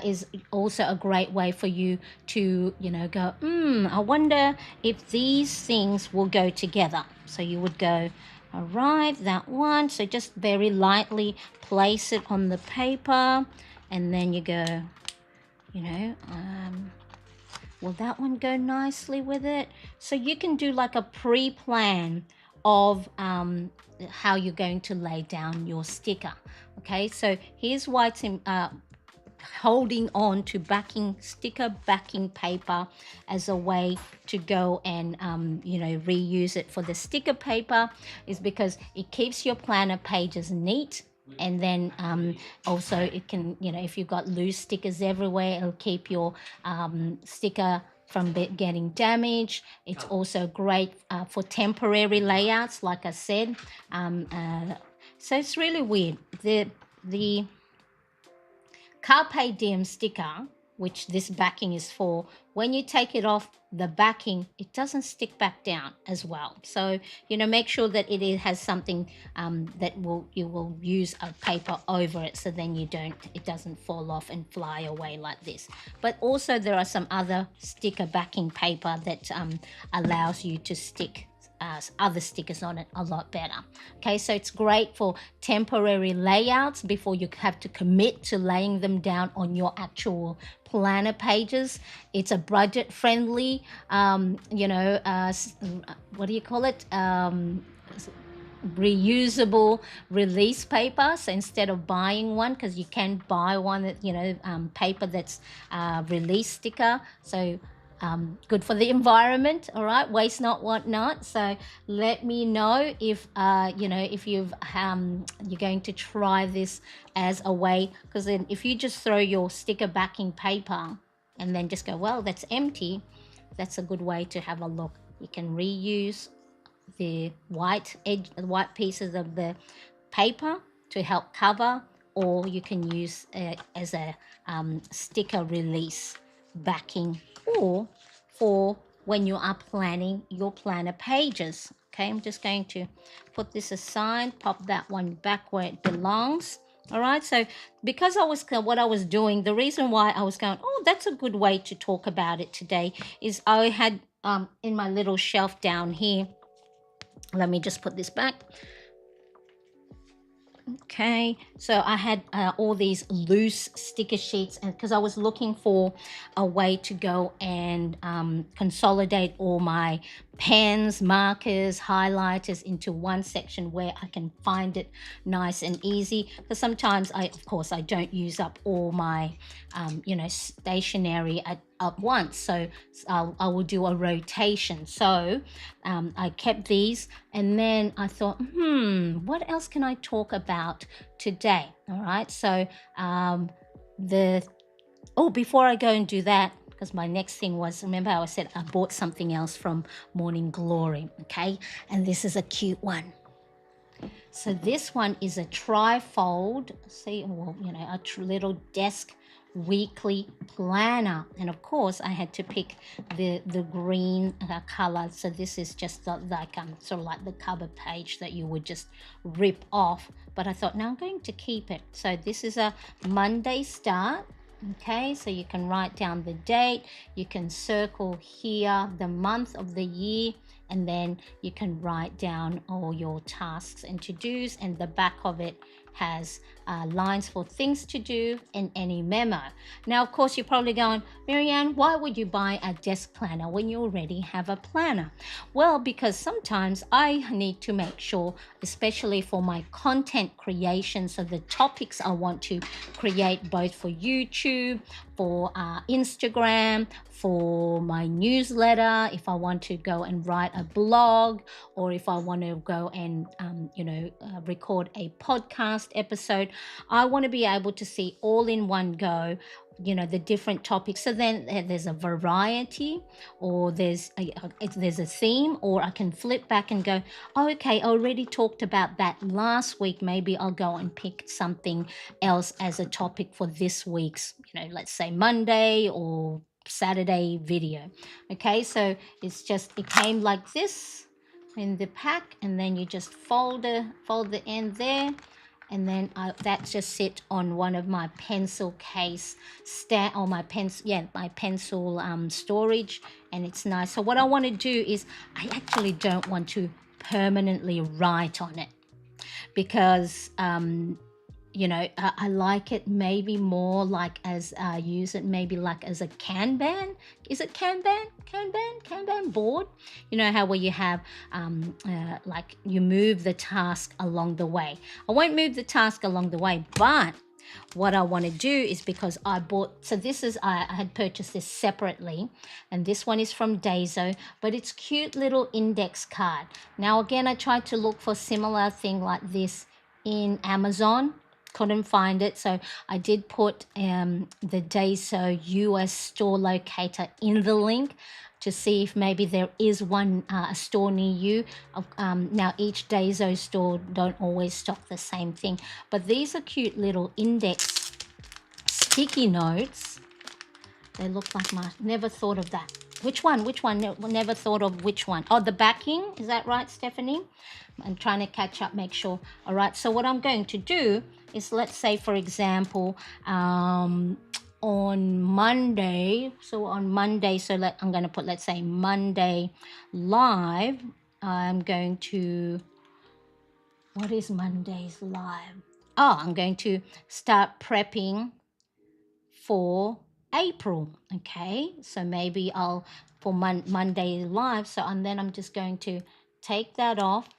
is also a great way for you to, you know, go, I wonder if these things will go together. So you would go, all right, that one. So just very lightly place it on the paper, and then you go, you know, will that one go nicely with it? So you can do like a pre-plan of how you're going to lay down your sticker. Okay, so here's why it's holding on to sticker backing paper as a way to go and you know, reuse it for the sticker paper, is because it keeps your planner pages neat. And then also it can, you know, if you've got loose stickers everywhere, it'll keep your sticker from getting damaged. It's also great for temporary layouts, like I said. So it's really weird. The Carpe Diem sticker, which this backing is for, when you take it off the backing, it doesn't stick back down as well. So, you know, make sure that it has something that you will use a paper over it, so then it doesn't fall off and fly away like this. But also there are some other sticker backing paper that allows you to stick other stickers on it a lot better. Okay, so it's great for temporary layouts before you have to commit to laying them down on your actual planner pages. It's a budget friendly, you know, what do you call it? Reusable release paper. So instead of buying one, because you can buy one that, you know, paper that's release sticker. So good for the environment. All right, waste not, want not. So let me know if if you're going to try this as a way, because then if you just throw your sticker backing paper and then just go, well, that's empty, that's a good way to have a look. You can reuse the white pieces of the paper to help cover, or you can use it as a sticker release backing, or for when you are planning your planner pages. Okay, I'm just going to put this aside, pop that one back where it belongs. All right, so because what I was doing, the reason why I was going, oh, that's a good way to talk about it today, is I had in my little shelf down here, let me just put this back. Okay, so I had all these loose sticker sheets, and because I was looking for a way to go and consolidate all my pens, markers, highlighters into one section where I can find it nice and easy. Because sometimes of course, I don't use up all my, stationery at once. So I will do a rotation. So I kept these, and then I thought, what else can I talk about today? All right. So before I go and do that, because my next thing was, remember how I said I bought something else from Morning Glory, okay? And this is a cute one. So this one is a trifold, little desk weekly planner. And of course, I had to pick the green color. So this is just sort of like the cover page that you would just rip off. But I thought, now I'm going to keep it. So this is a Monday start. Okay, so you can write down the date, you can circle here the month of the year, and then you can write down all your tasks and to-dos, and the back of it has lines for things to do and any memo. Now, of course, you're probably going, Marianne, why would you buy a desk planner when you already have a planner? Well, because sometimes I need to make sure, especially for my content creation, so the topics I want to create both for YouTube, for Instagram, for my newsletter, if I want to go and write a blog, or if I want to go and record a podcast episode, I want to be able to see all in one go, the different topics. So then there's a variety, or there's a theme, or I can flip back and go, oh, okay, I already talked about that last week. Maybe I'll go and pick something else as a topic for this week's, let's say Monday or Saturday video. Okay, so it came like this in the pack, and then you just fold the end there, and then that just sit on one of my pencil case stand, or my pencil storage, and it's nice. So what I want to do is, I actually don't want to permanently write on it, because I like it maybe more like as use it maybe like as a Kanban. Is it Kanban board? You know how where you have like you move the task along the way. I won't move the task along the way, but what I want to do is, because I had purchased this separately, and this one is from Daiso, but it's cute little index card. Now again, I tried to look for similar thing like this in Amazon, couldn't find it, so I did put the Daiso US store locator in the link to see if maybe there is one a store near you. Now each Daiso store don't always stock the same thing, but these are cute little index sticky notes. They look like never thought of that. Which one? Never thought of which one. Oh, the backing, is that right, Stephanie? I'm trying to catch up, make sure. All right, so what I'm going to do is, let's say, for example, on Monday, I'm going to put, let's say, Monday live. I'm going to, what is Monday's live? Oh, I'm going to start prepping for April. Okay, so maybe I'll for Monday live. So, and then I'm just going to take that off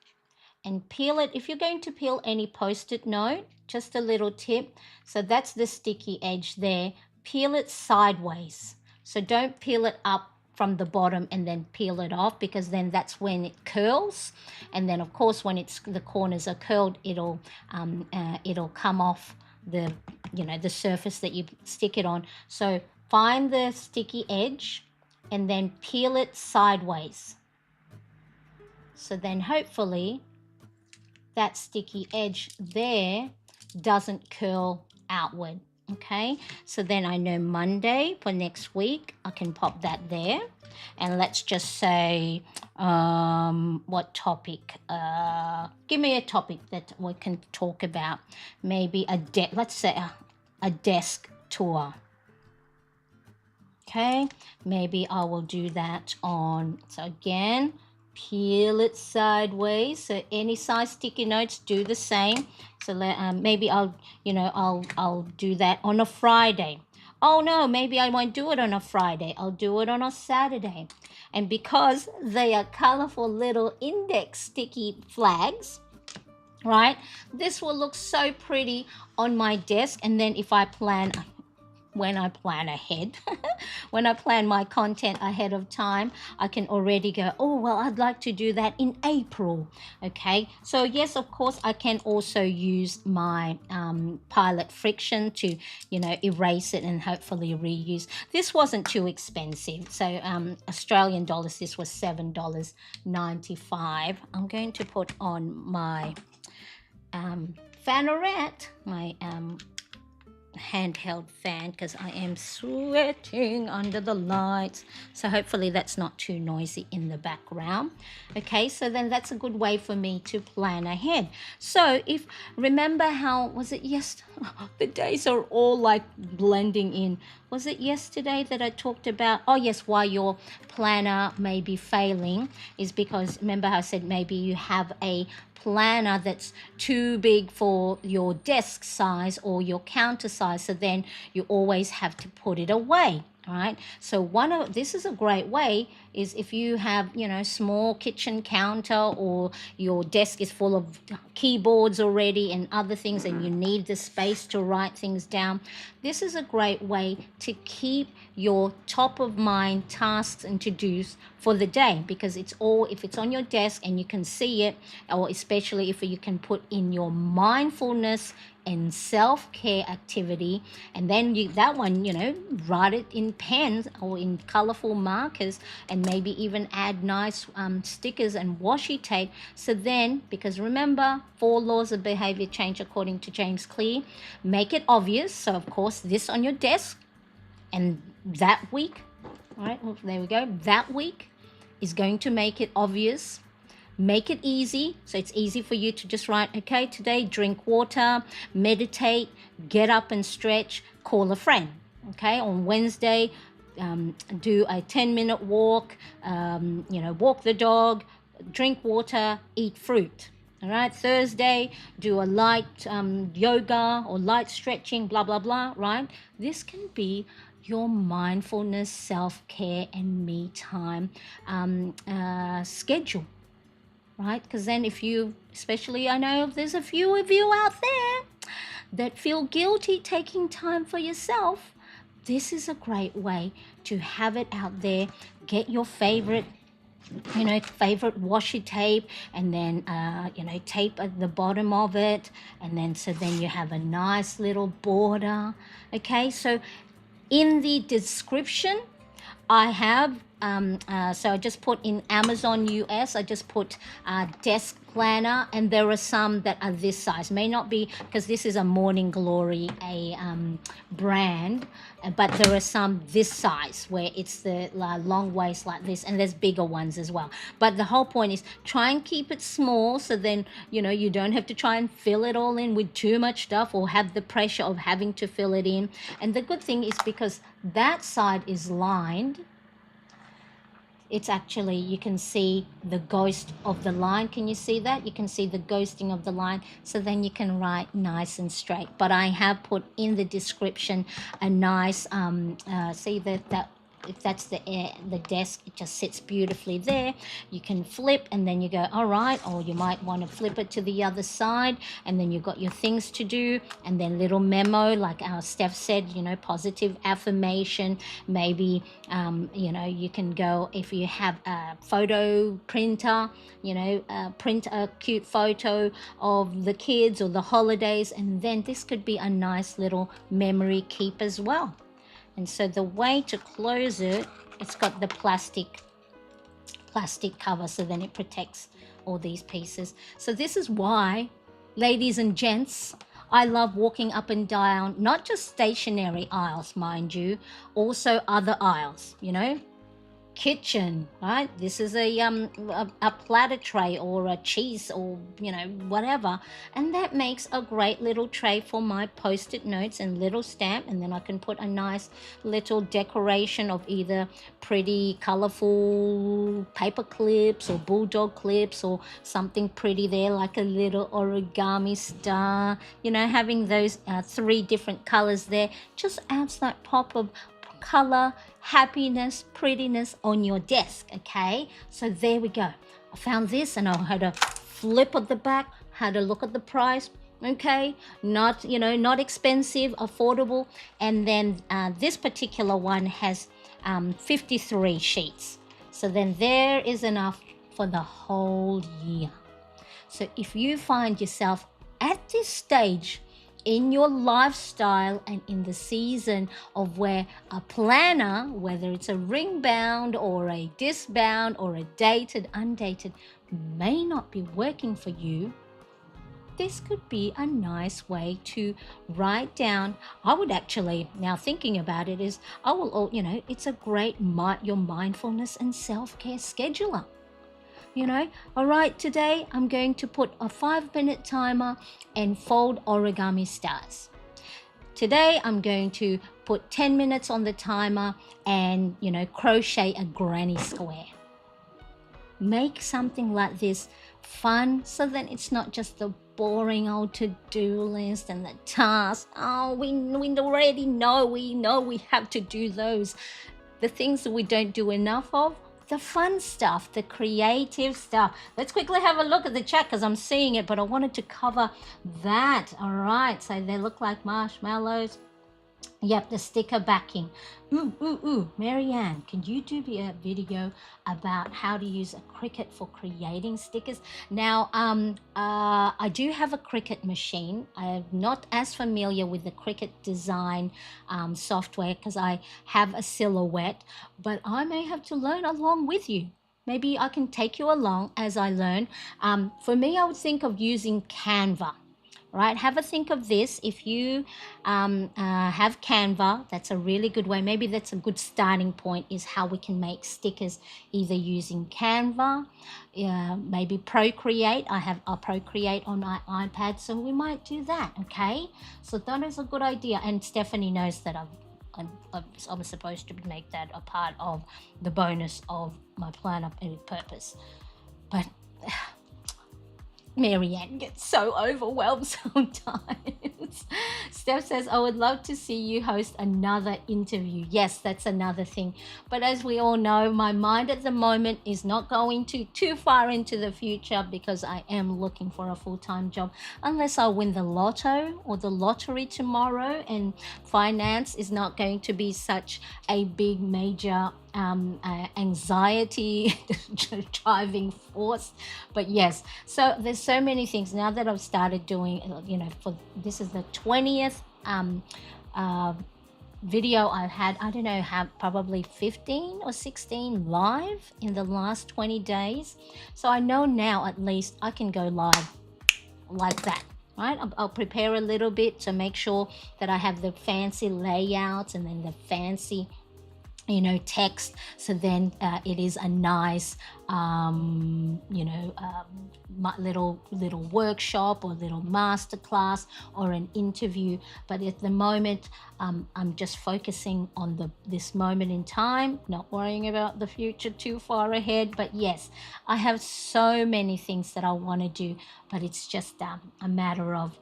and peel it. If you're going to peel any post-it note, just a little tip. So that's the sticky edge there. Peel it sideways. So don't peel it up from the bottom and then peel it off, because then that's when it curls. And then of course when it's the corners are curled, it'll come off the, the surface that you stick it on. So find the sticky edge and then peel it sideways. So then hopefully that sticky edge there doesn't curl outward. Okay, so then I know Monday for next week, I can pop that there. And let's just say, what topic? Give me a topic that we can talk about. Maybe let's say a desk tour. Okay, maybe I will do that on, so again, peel it sideways. So any size sticky notes, do the same. So maybe I'll do that on a Friday. Oh no, maybe I won't do it on a Friday. I'll do it on a Saturday. And because they are colorful little index sticky flags, right, this will look so pretty on my desk. And then if I plan, when I plan ahead, when I plan my content ahead of time, I can already go, oh, well, I'd like to do that in April. Okay, so yes, of course, I can also use my Pilot Friction to, erase it and hopefully reuse. This wasn't too expensive. So Australian dollars, this was $7.95. I'm going to put on my Plannerette, my handheld fan, because I am sweating under the lights, so hopefully that's not too noisy in the background. Okay, so then that's a good way for me to plan ahead. So if remember, how was it yesterday? The days are all like blending in. Was it yesterday that I talked about, oh yes, why your planner may be failing is because, remember how I said maybe you have a planner that's too big for your desk size or your counter size, so then you always have to put it away. Right, so this is a great way is if you have, small kitchen counter, or your desk is full of keyboards already and other things, and you need the space to write things down. This is a great way to keep your top of mind tasks and to-dos for the day, because if it's on your desk and you can see it, or especially if you can put in your mindfulness and self-care activity, and then write it in pens or in colorful markers, and maybe even add nice stickers and washi tape. So then, because remember, 4 laws of behavior change according to James Clear, make it obvious. So of course this on your desk, and that week, all right, well, there we go, that week is going to make it obvious. Make it easy, so it's easy for you to just write, okay, today drink water, meditate, get up and stretch, call a friend. Okay, on Wednesday, do a 10-minute walk, walk the dog, drink water, eat fruit. All right, Thursday, do a light yoga or light stretching, blah, blah, blah, right? This can be your mindfulness, self-care, and me time schedule. Right, because then especially I know there's a few of you out there that feel guilty taking time for yourself. This is a great way to have it out there. Get your favorite washi tape, and then tape at the bottom of it, and then you have a nice little border. Okay, so in the description I have so I just put in Amazon US, I just put desk planner, and there are some that are this size. May not be, because this is a Morning Glory, a brand, but there are some this size where it's the long waist like this, and there's bigger ones as well. But the whole point is try and keep it small, so then you don't have to try and fill it all in with too much stuff, or have the pressure of having to fill it in. And the good thing is, because that side is lined, it's actually, you can see the ghost of the line. Can you see that? You can see the ghosting of the line, so then you can write nice and straight. But I have put in the description a nice see that if that's the desk, it just sits beautifully there. You can flip and then you go, all right, or you might want to flip it to the other side, and then you've got your things to do, and then little memo, like our Steph said, positive affirmation. Maybe you can go, if you have a photo printer, print a cute photo of the kids or the holidays, and then this could be a nice little memory keep as well. And so the way to close it, it's got the plastic cover, so then it protects all these pieces. So this is why, ladies and gents, I love walking up and down, not just stationery aisles, mind you, also other aisles, kitchen, right? This is a platter tray or a cheese or whatever, and that makes a great little tray for my post-it notes and little stamp, and then I can put a nice little decoration of either pretty colorful paper clips or bulldog clips or something pretty there, like a little origami star. Having those 3 different colors there just adds that pop of color, happiness, prettiness on your desk. Okay, so there we go. I found this and I had a flip at the back, had a look at the price. Okay, not expensive, affordable. And then this particular one has 53 sheets, so then there is enough for the whole year. So if you find yourself at this stage in your lifestyle and in the season of where a planner, whether it's a ring bound or a disc bound or a dated, undated, may not be working for you, this could be a nice way to write down. I would actually, now thinking about it, is it's a great your mindfulness and self-care scheduler. All right, today I'm going to put a 5-minute timer and fold origami stars. Today I'm going to put 10 minutes on the timer and, crochet a granny square. Make something like this fun, so then it's not just the boring old to-do list and the tasks. Oh, we already know, we have to do those. The things that we don't do enough of, the fun stuff, the creative stuff. Let's quickly have a look at the chat because I'm seeing it, but I wanted to cover that. All right, so they look like marshmallows. Yep, the sticker backing. Marianne, can you do a video about how to use a Cricut for creating stickers? Now, I do have a Cricut machine. I'm not as familiar with the Cricut design software because I have a Silhouette, but I may have to learn along with you. Maybe I can take you along as I learn. For me, I would think of using Canva. Right, have a think of this. If you have Canva, that's a really good way. Maybe that's a good starting point, is how we can make stickers either using Canva, maybe Procreate. I have a Procreate on my iPad, so we might do that. Okay, so that is a good idea. And Stephanie knows that I'm supposed to make that a part of the bonus of my planner purpose, but Marianne gets so overwhelmed sometimes. Steph says, I would love to see you host another interview. Yes, that's another thing. But as we all know, my mind at the moment is not going too far into the future because I am looking for a full-time job. Unless I win the lotto or the lottery tomorrow, and finance is not going to be such a big major anxiety driving force. But yes, so there's so many things now that I've started doing, for this is the 20th video I've had. I don't know, have probably 15 or 16 live in the last 20 days. So I know now at least I can go live like that. Right, I'll prepare a little bit to make sure that I have the fancy layouts and then the fancy text, so then it is a nice little workshop or little masterclass or an interview. But at the moment I'm just focusing on this moment in time, not worrying about the future too far ahead. But yes, I have so many things that I want to do, but it's just a matter of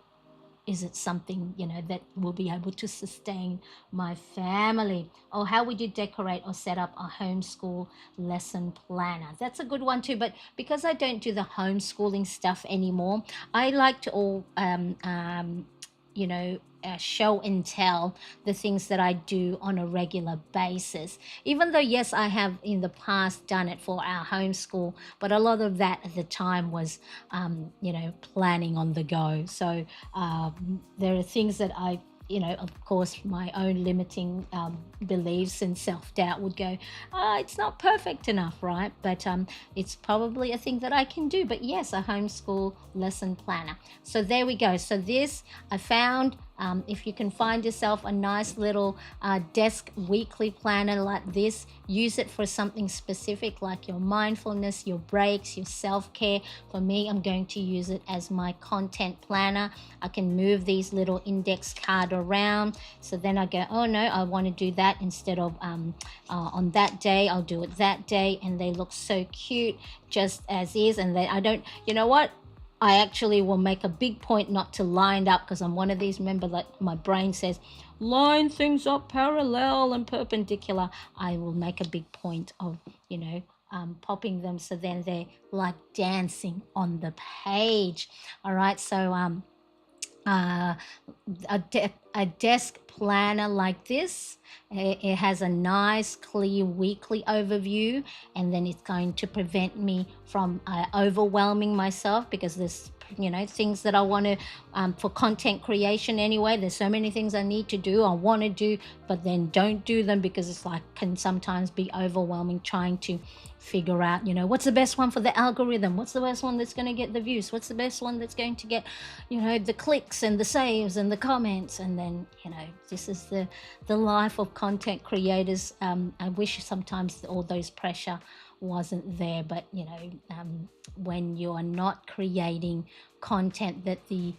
is it something, that will be able to sustain my family? Or how would you decorate or set up a homeschool lesson planner? That's a good one too. But because I don't do the homeschooling stuff anymore, I like to show and tell the things that I do on a regular basis. Even though, yes, I have in the past done it for our homeschool, but a lot of that at the time was, planning on the go. So there are things that of course, my own limiting beliefs and self doubt would go, it's not perfect enough, right? But it's probably a thing that I can do. But yes, a homeschool lesson planner. So there we go. So this I found. If you can find yourself a nice little desk weekly planner like this, use it for something specific like your mindfulness, your breaks, your self-care. For me, I'm going to use it as my content planner. I can move these little index card around. So then I go, oh no, I want to do that instead of on that day, I'll do it that day. And they look so cute just as is. And I don't, you know what? I actually will make a big point not to line up, because I'm one of these, remember that my brain says, line things up parallel and perpendicular. I will make a big point of, popping them so then they're like dancing on the page. All right, so uh, a desk planner like this, it has a nice clear weekly overview, and then it's going to prevent me from overwhelming myself, because there's things that I want to for content creation anyway. There's so many things I need to do, I want to do, but then don't do them because it's like can sometimes be overwhelming trying to figure out what's the best one for the algorithm, what's the best one that's going to get the views, what's the best one that's going to get the clicks and the saves and the comments. And then this is the life of content creators. I wish sometimes all those pressure wasn't there, but when you are not creating content that the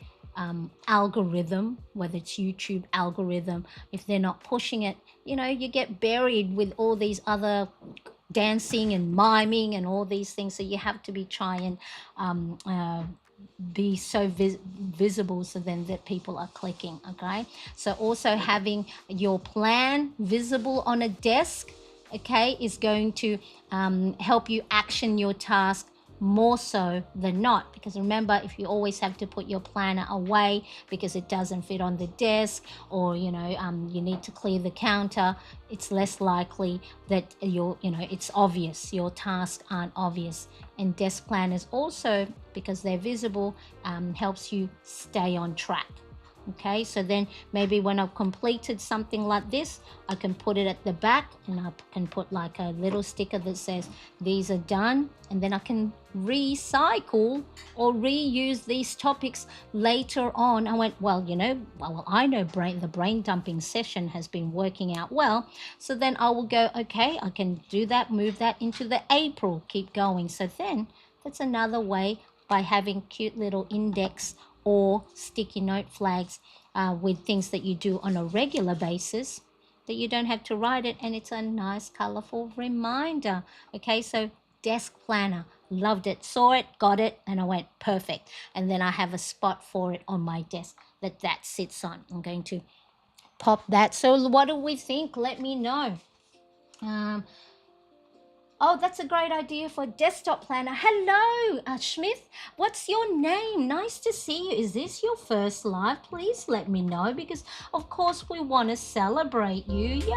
algorithm, whether it's YouTube algorithm, if they're not pushing it, you get buried with all these other dancing and miming and all these things. So you have to be trying be so visible, so then that people are clicking. Okay, so also having your plan visible on a desk, okay, is going to help you action your task more so than not. Because remember, if you always have to put your planner away because it doesn't fit on the desk, or you need to clear the counter, it's less likely that it's obvious, your tasks aren't obvious. And desk planners also, because they're visible, helps you stay on track. Okay, so then maybe when I've completed something like this, I can put it at the back, and I can put like a little sticker that says these are done, and then I can recycle or reuse these topics later on. I went, well, I know the brain dumping session has been working out well, so then I will go, okay, I can do that, move that into the April, keep going. So then that's another way, by having cute little index or sticky note flags with things that you do on a regular basis, that you don't have to write it, and it's a nice colorful reminder. Okay, so desk planner, loved it, saw it, got it, and I went perfect. And then I have a spot for it on my desk that sits on. I'm going to pop that. So what do we think? Let me know. Oh, that's a great idea for a desktop planner. Hello, Smith. What's your name? Nice to see you. Is this your first live? Please let me know, because, of course, we want to celebrate you. Yay!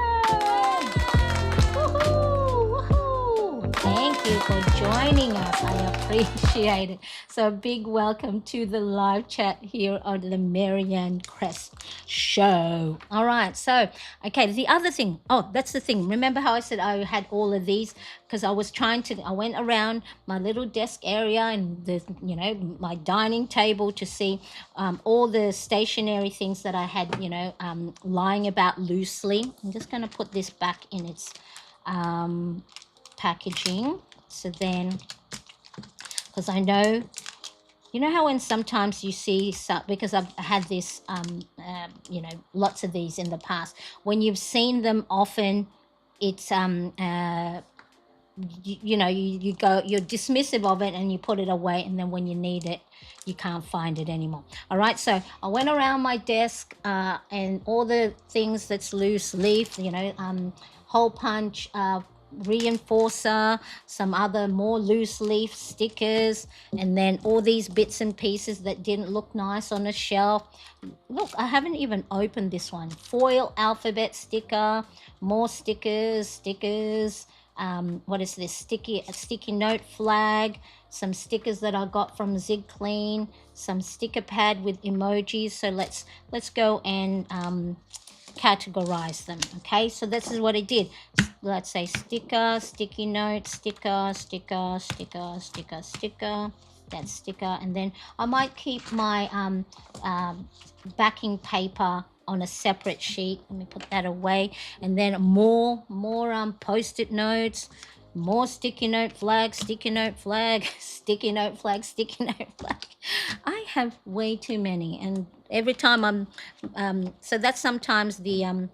Woohoo! Woohoo! Thank you for joining us. I appreciate it. So a big welcome to the live chat here on the Marianne Crest Show. All right. So, okay, the other thing. Oh, that's the thing. Remember how I said I had all of these? Because I went around my little desk area and my dining table to see all the stationery things that I had, lying about loosely. I'm just going to put this back in its packaging. So then, because I know, how when sometimes you see, because I've had this, lots of these in the past, when you've seen them often, it's you're dismissive of it and you put it away, and then when you need it, you can't find it anymore. All right, so I went around my desk, and all the things that's loose leaf, hole punch, reinforcer, some other more loose leaf stickers, and then all these bits and pieces that didn't look nice on a shelf. Look, I haven't even opened this one. Foil alphabet sticker, more stickers. What is this? A sticky note flag, some stickers that I got from Zig Clean, some sticker pad with emojis. So let's go and categorize them. Okay, so this is what I did. Let's say sticker, sticky note, sticker, that sticker, and then I might keep my backing paper on a separate sheet. Let me put that away, and then more post-it notes, more sticky note flag, sticky note flag, sticky note flag, sticky note flag. I have way too many, and every time so that's sometimes the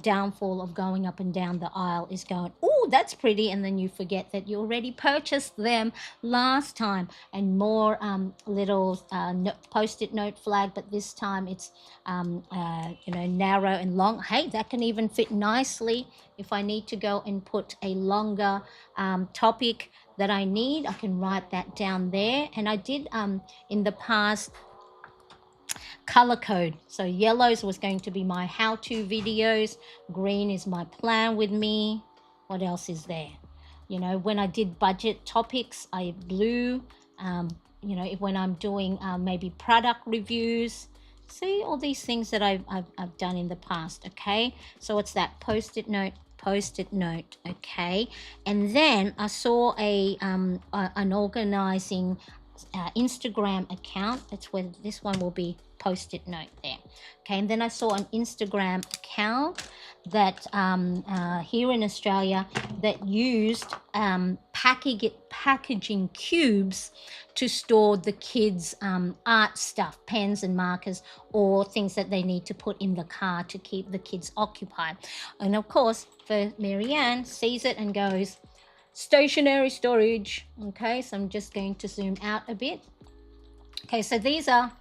downfall of going up and down the aisle, is going, oh, that's pretty, and then you forget that you already purchased them last time. And more little post-it note flag, but this time it's narrow and long. Hey, that can even fit nicely if I need to go and put a longer topic that I need. I can write that down there. And I did in the past color code. So yellows was going to be my how-to videos, green is my plan with me. What else is there? When I did budget topics, I blue. When I'm doing maybe product reviews, see all these things that I've done in the past. Okay, so it's that post-it note, okay. And then I saw an organizing Instagram account. That's where this one will be, post-it note there. Okay, and then I saw an Instagram account that here in Australia that used packaging cubes to store the kids' art stuff, pens and markers, or things that they need to put in the car to keep the kids occupied. And of course, for Marianne, sees it and goes, stationery storage. Okay, so I'm just going to zoom out a bit. Okay, so these are,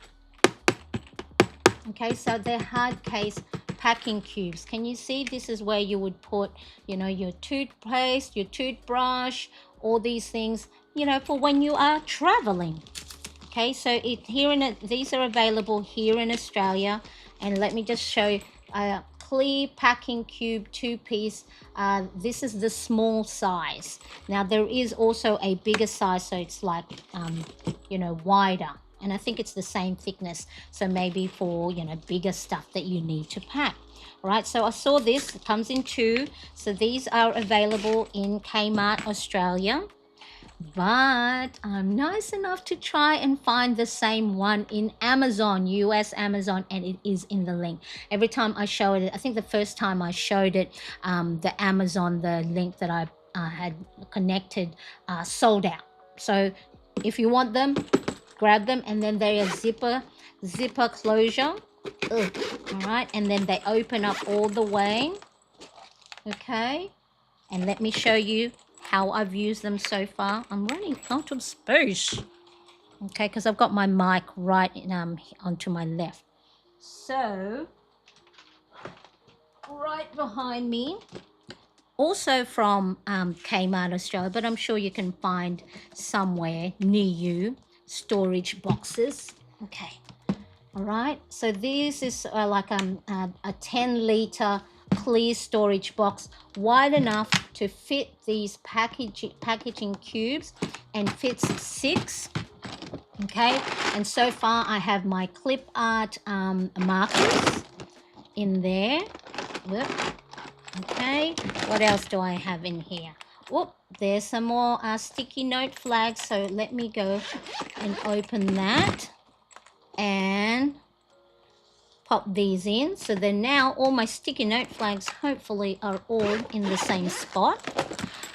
okay, so they're hard case packing cubes. Can you see? This is where you would put, your toothpaste, your toothbrush, all these things, for when you are traveling. Okay, so these are available here in Australia. And let me just show you a clear packing cube 2-piece. This is the small size. Now there is also a bigger size, so it's like wider, and I think it's the same thickness, so maybe for bigger stuff that you need to pack. All right, so I saw this, it comes in 2, so these are available in Kmart Australia, but I'm nice enough to try and find the same one in Amazon, US Amazon, and it is in the link. Every time I show it, I think the first time I showed it, the Amazon, the link that I had connected, sold out. So if you want them, grab them, and then they are zipper closure. All right, and then they open up all the way. Okay, and let me show you how I've used them so far. I'm running out of space, okay, because I've got my mic right onto my left. So right behind me, also from Kmart Australia, but I'm sure you can find somewhere near you, storage boxes. Okay, all right, so this is like a 10-liter clear storage box, wide enough to fit these packaging cubes, and fits 6. Okay, and so far I have my clip art markers in there. Look. Okay, what else do I have in here? Oh, there's some more sticky note flags, so let me go and open that and pop these in. So then now all my sticky note flags hopefully are all in the same spot.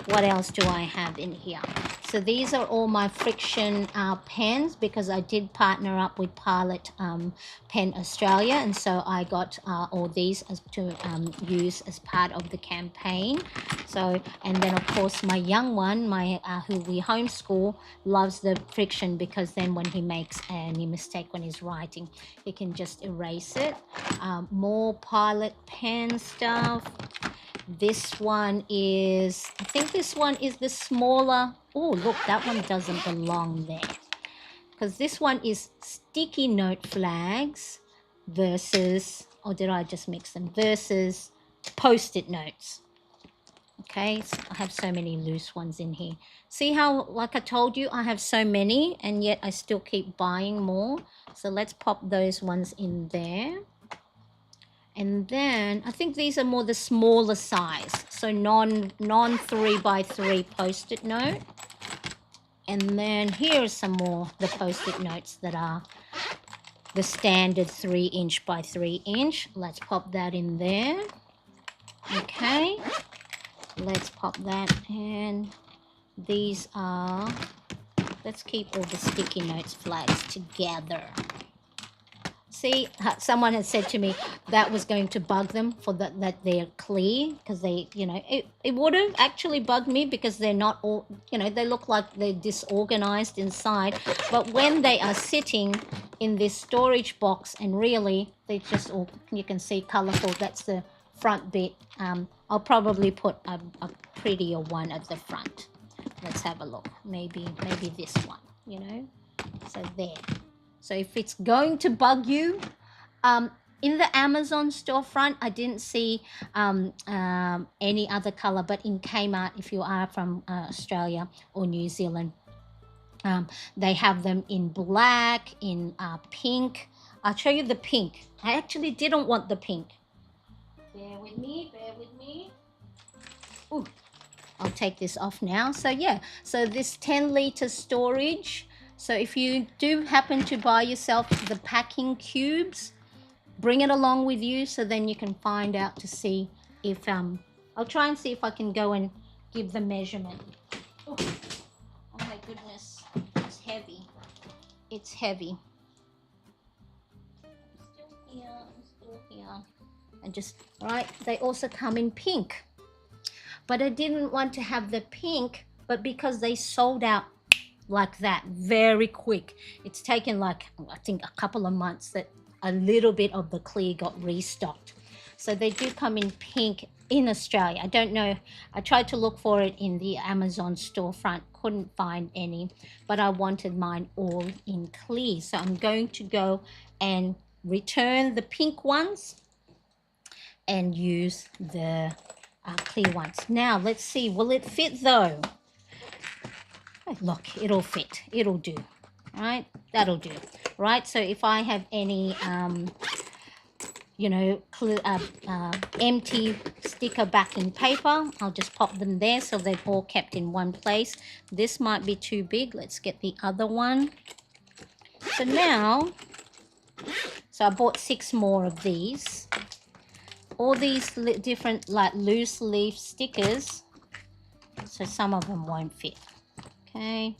What else do I have in here? So these are all my friction pens, because I did partner up with Pilot Pen Australia, and so I got all these to use as part of the campaign. So, and then of course my young one, my who we homeschool, loves the friction, because then when he makes any mistake when he's writing, he can just erase it. More Pilot pen stuff. This one is, I think this one is the smaller. Oh, look, that one doesn't belong there, because this one is sticky note flags versus, or did I just mix them, versus post-it notes. Okay, so I have so many loose ones in here. See how, like I told you, I have so many, and yet I still keep buying more. So let's pop those ones in there. And then I think these are more the smaller size, so non 3x3 post-it note. And then here are some more the post-it notes that are the standard 3" by 3". Let's pop that in there. Okay, let's pop that. And these are, let's keep all the sticky notes flags together. See, someone had said to me that was going to bug them for that they're clear, because they, you know, it would have actually bugged me, because they're not all, you know, they look like they're disorganized inside, but when they are sitting in this storage box, and really they just all, you can see colorful, that's the front bit. I'll probably put a prettier one at the front. Let's have a look. Maybe this one, you know, so there. So if it's going to bug you, in the Amazon storefront, I didn't see any other color, but in Kmart, if you are from Australia or New Zealand, they have them in black, in pink. I'll show you the pink. I actually didn't want the pink. Bear with me, bear with me. Ooh, I'll take this off now. So yeah, so this 10-liter storage. So if you do happen to buy yourself the packing cubes, bring it along with you, so then you can find out to see if, I'll try and see if I can go and give the measurement. Oh my goodness, it's heavy. It's heavy. I'm still here. And just, right, they also come in pink. But I didn't want to have the pink, but because they sold out like that very quick, it's taken like, I think, a couple of months that a little bit of the clear got restocked. So they do come in pink in Australia. I don't know, I tried to look for it in the Amazon storefront, couldn't find any, but I wanted mine all in clear. So I'm going to go and return the pink ones and use the clear ones. Now let's see, will it fit though? Look, it'll fit, it'll do, right? That'll do, right? So if I have any you know, empty sticker backing paper, I'll just pop them there, so they're all kept in one place. This might be too big. Let's get the other one. So now, so I bought 6 more of these. All these different like loose leaf stickers, so some of them won't fit. Okay,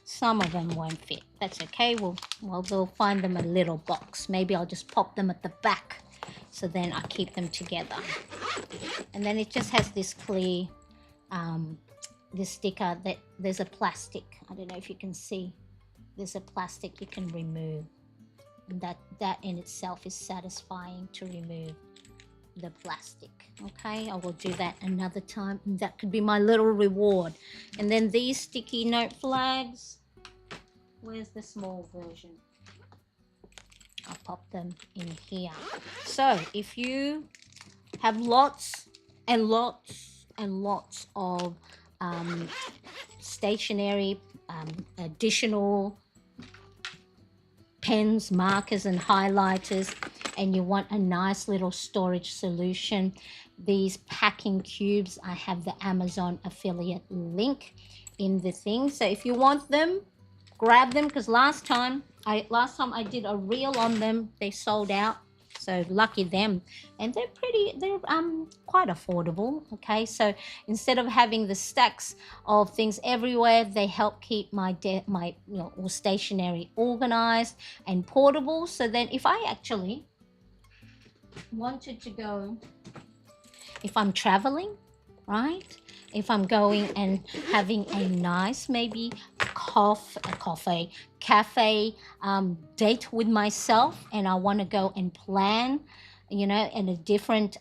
some of them won't fit. That's okay. We'll find them a little box. Maybe I'll just pop them at the back, so then I keep them together. And then it just has this clear, this sticker that there's a plastic. I don't know if you can see. There's a plastic you can remove. And that in itself is satisfying to remove the plastic. Okay, I will do that another time. That could be my little reward. And then these sticky note flags, where's the small version? I'll pop them in here. So if you have lots and lots and lots of stationery, additional pens, markers and highlighters, and you want a nice little storage solution, these packing cubes, I have the Amazon affiliate link in the thing. So if you want them, grab them, because last time I did a reel on them, they sold out. So lucky them. And they're quite affordable. Okay, so instead of having the stacks of things everywhere, they help keep my stationery organized and portable. So then if I actually wanted to go, if I'm traveling, right? If I'm going and having a nice maybe cafe date with myself, and I want to go and plan, in a different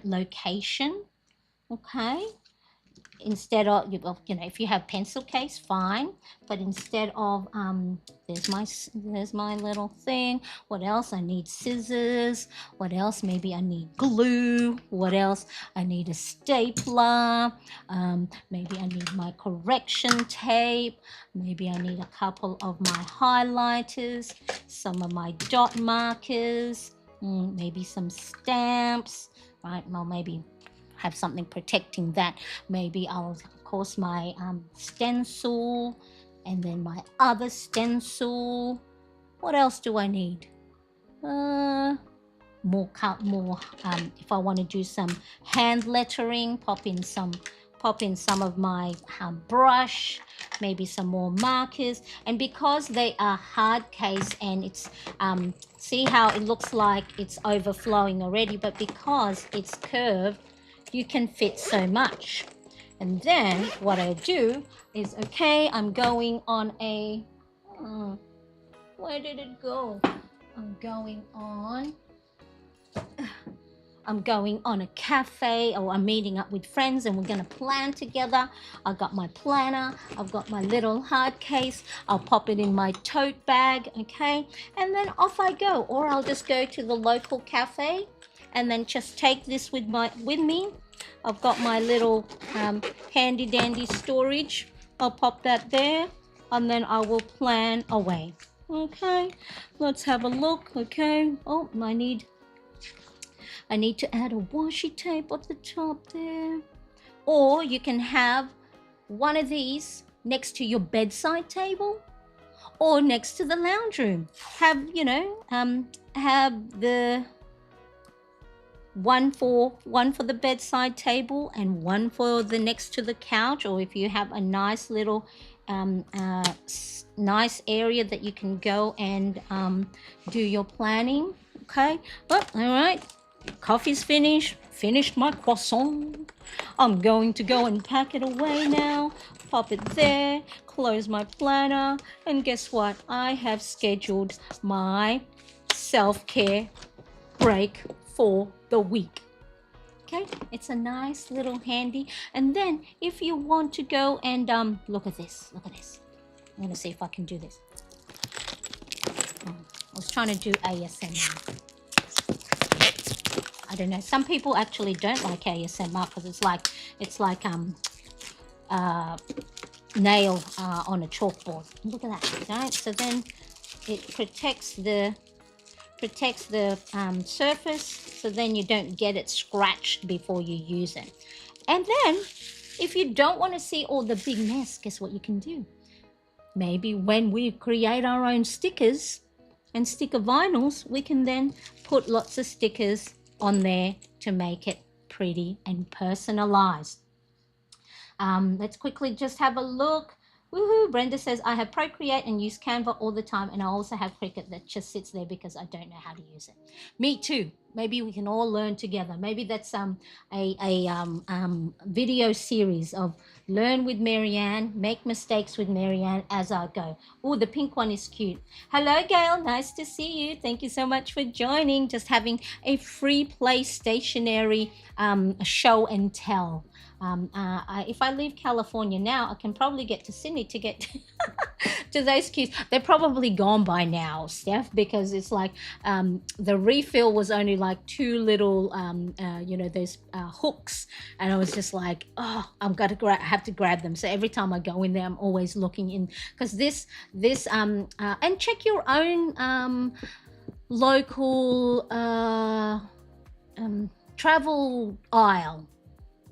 location, okay? Instead of if you have pencil case, fine, but instead of there's my little thing. What else? I need scissors. What else? Maybe I need glue. What else? I need a stapler. Maybe I need my correction tape. Maybe I need a couple of my highlighters, some of my dot markers, maybe some stamps, right? Well, maybe have something protecting that. Maybe I'll, of course, my stencil, and then my other stencil. What else do I need? More if I want to do some hand lettering, pop in some of my brush, maybe some more markers. And because they are hard case, and it's see how it looks like it's overflowing already, but because it's curved, you can fit so much. And then what I do is, okay, I'm going on a where did it go? I'm going on a cafe, or I'm meeting up with friends, and we're going to plan together. I've got my planner, I've got my little hard case, I'll pop it in my tote bag, okay, and then off I go. Or I'll just go to the local cafe and then just take this with me. I've got my little handy dandy storage. I'll pop that there, and then I will plan away. Okay, let's have a look. Okay, oh, I need to add a washi tape at the top there. Or you can have one of these next to your bedside table, or next to the lounge room. Have the one for the bedside table, and one for the next to the couch. Or if you have a nice little nice area that you can go and do your planning. Okay, well, all right, coffee's finished my croissant. I'm going to go and pack it away now, pop it there, close my planner, and guess what? I have scheduled my self-care break for the week. Okay, it's a nice little handy. And then if you want to go and look at this. I'm gonna see if I can do this. I was trying to do ASMR. I don't know, some people actually don't like ASMR because it's like nail on a chalkboard. Look at that, right? So then it protects the surface, so then you don't get it scratched before you use it. And then if you don't want to see all the big mess, guess what you can do? Maybe when we create our own stickers and sticker vinyls, we can then put lots of stickers on there to make it pretty and personalized. Let's quickly just have a look. Woohoo! Brenda says, I have Procreate and use Canva all the time, and I also have Cricut that just sits there because I don't know how to use it. Me too. Maybe we can all learn together. Maybe that's a video series of learn with Marianne, make mistakes with Marianne as I go. Oh, the pink one is cute. Hello, Gail. Nice to see you. Thank you so much for joining. Just having a free play stationery show and tell. If I leave California now, I can probably get to Sydney to get to those cues. They're probably gone by now, Steph, because it's like the refill was only like two little, those hooks, and I was just like, oh, I have to grab them. So every time I go in there, I'm always looking in, because this and check your own local travel aisle.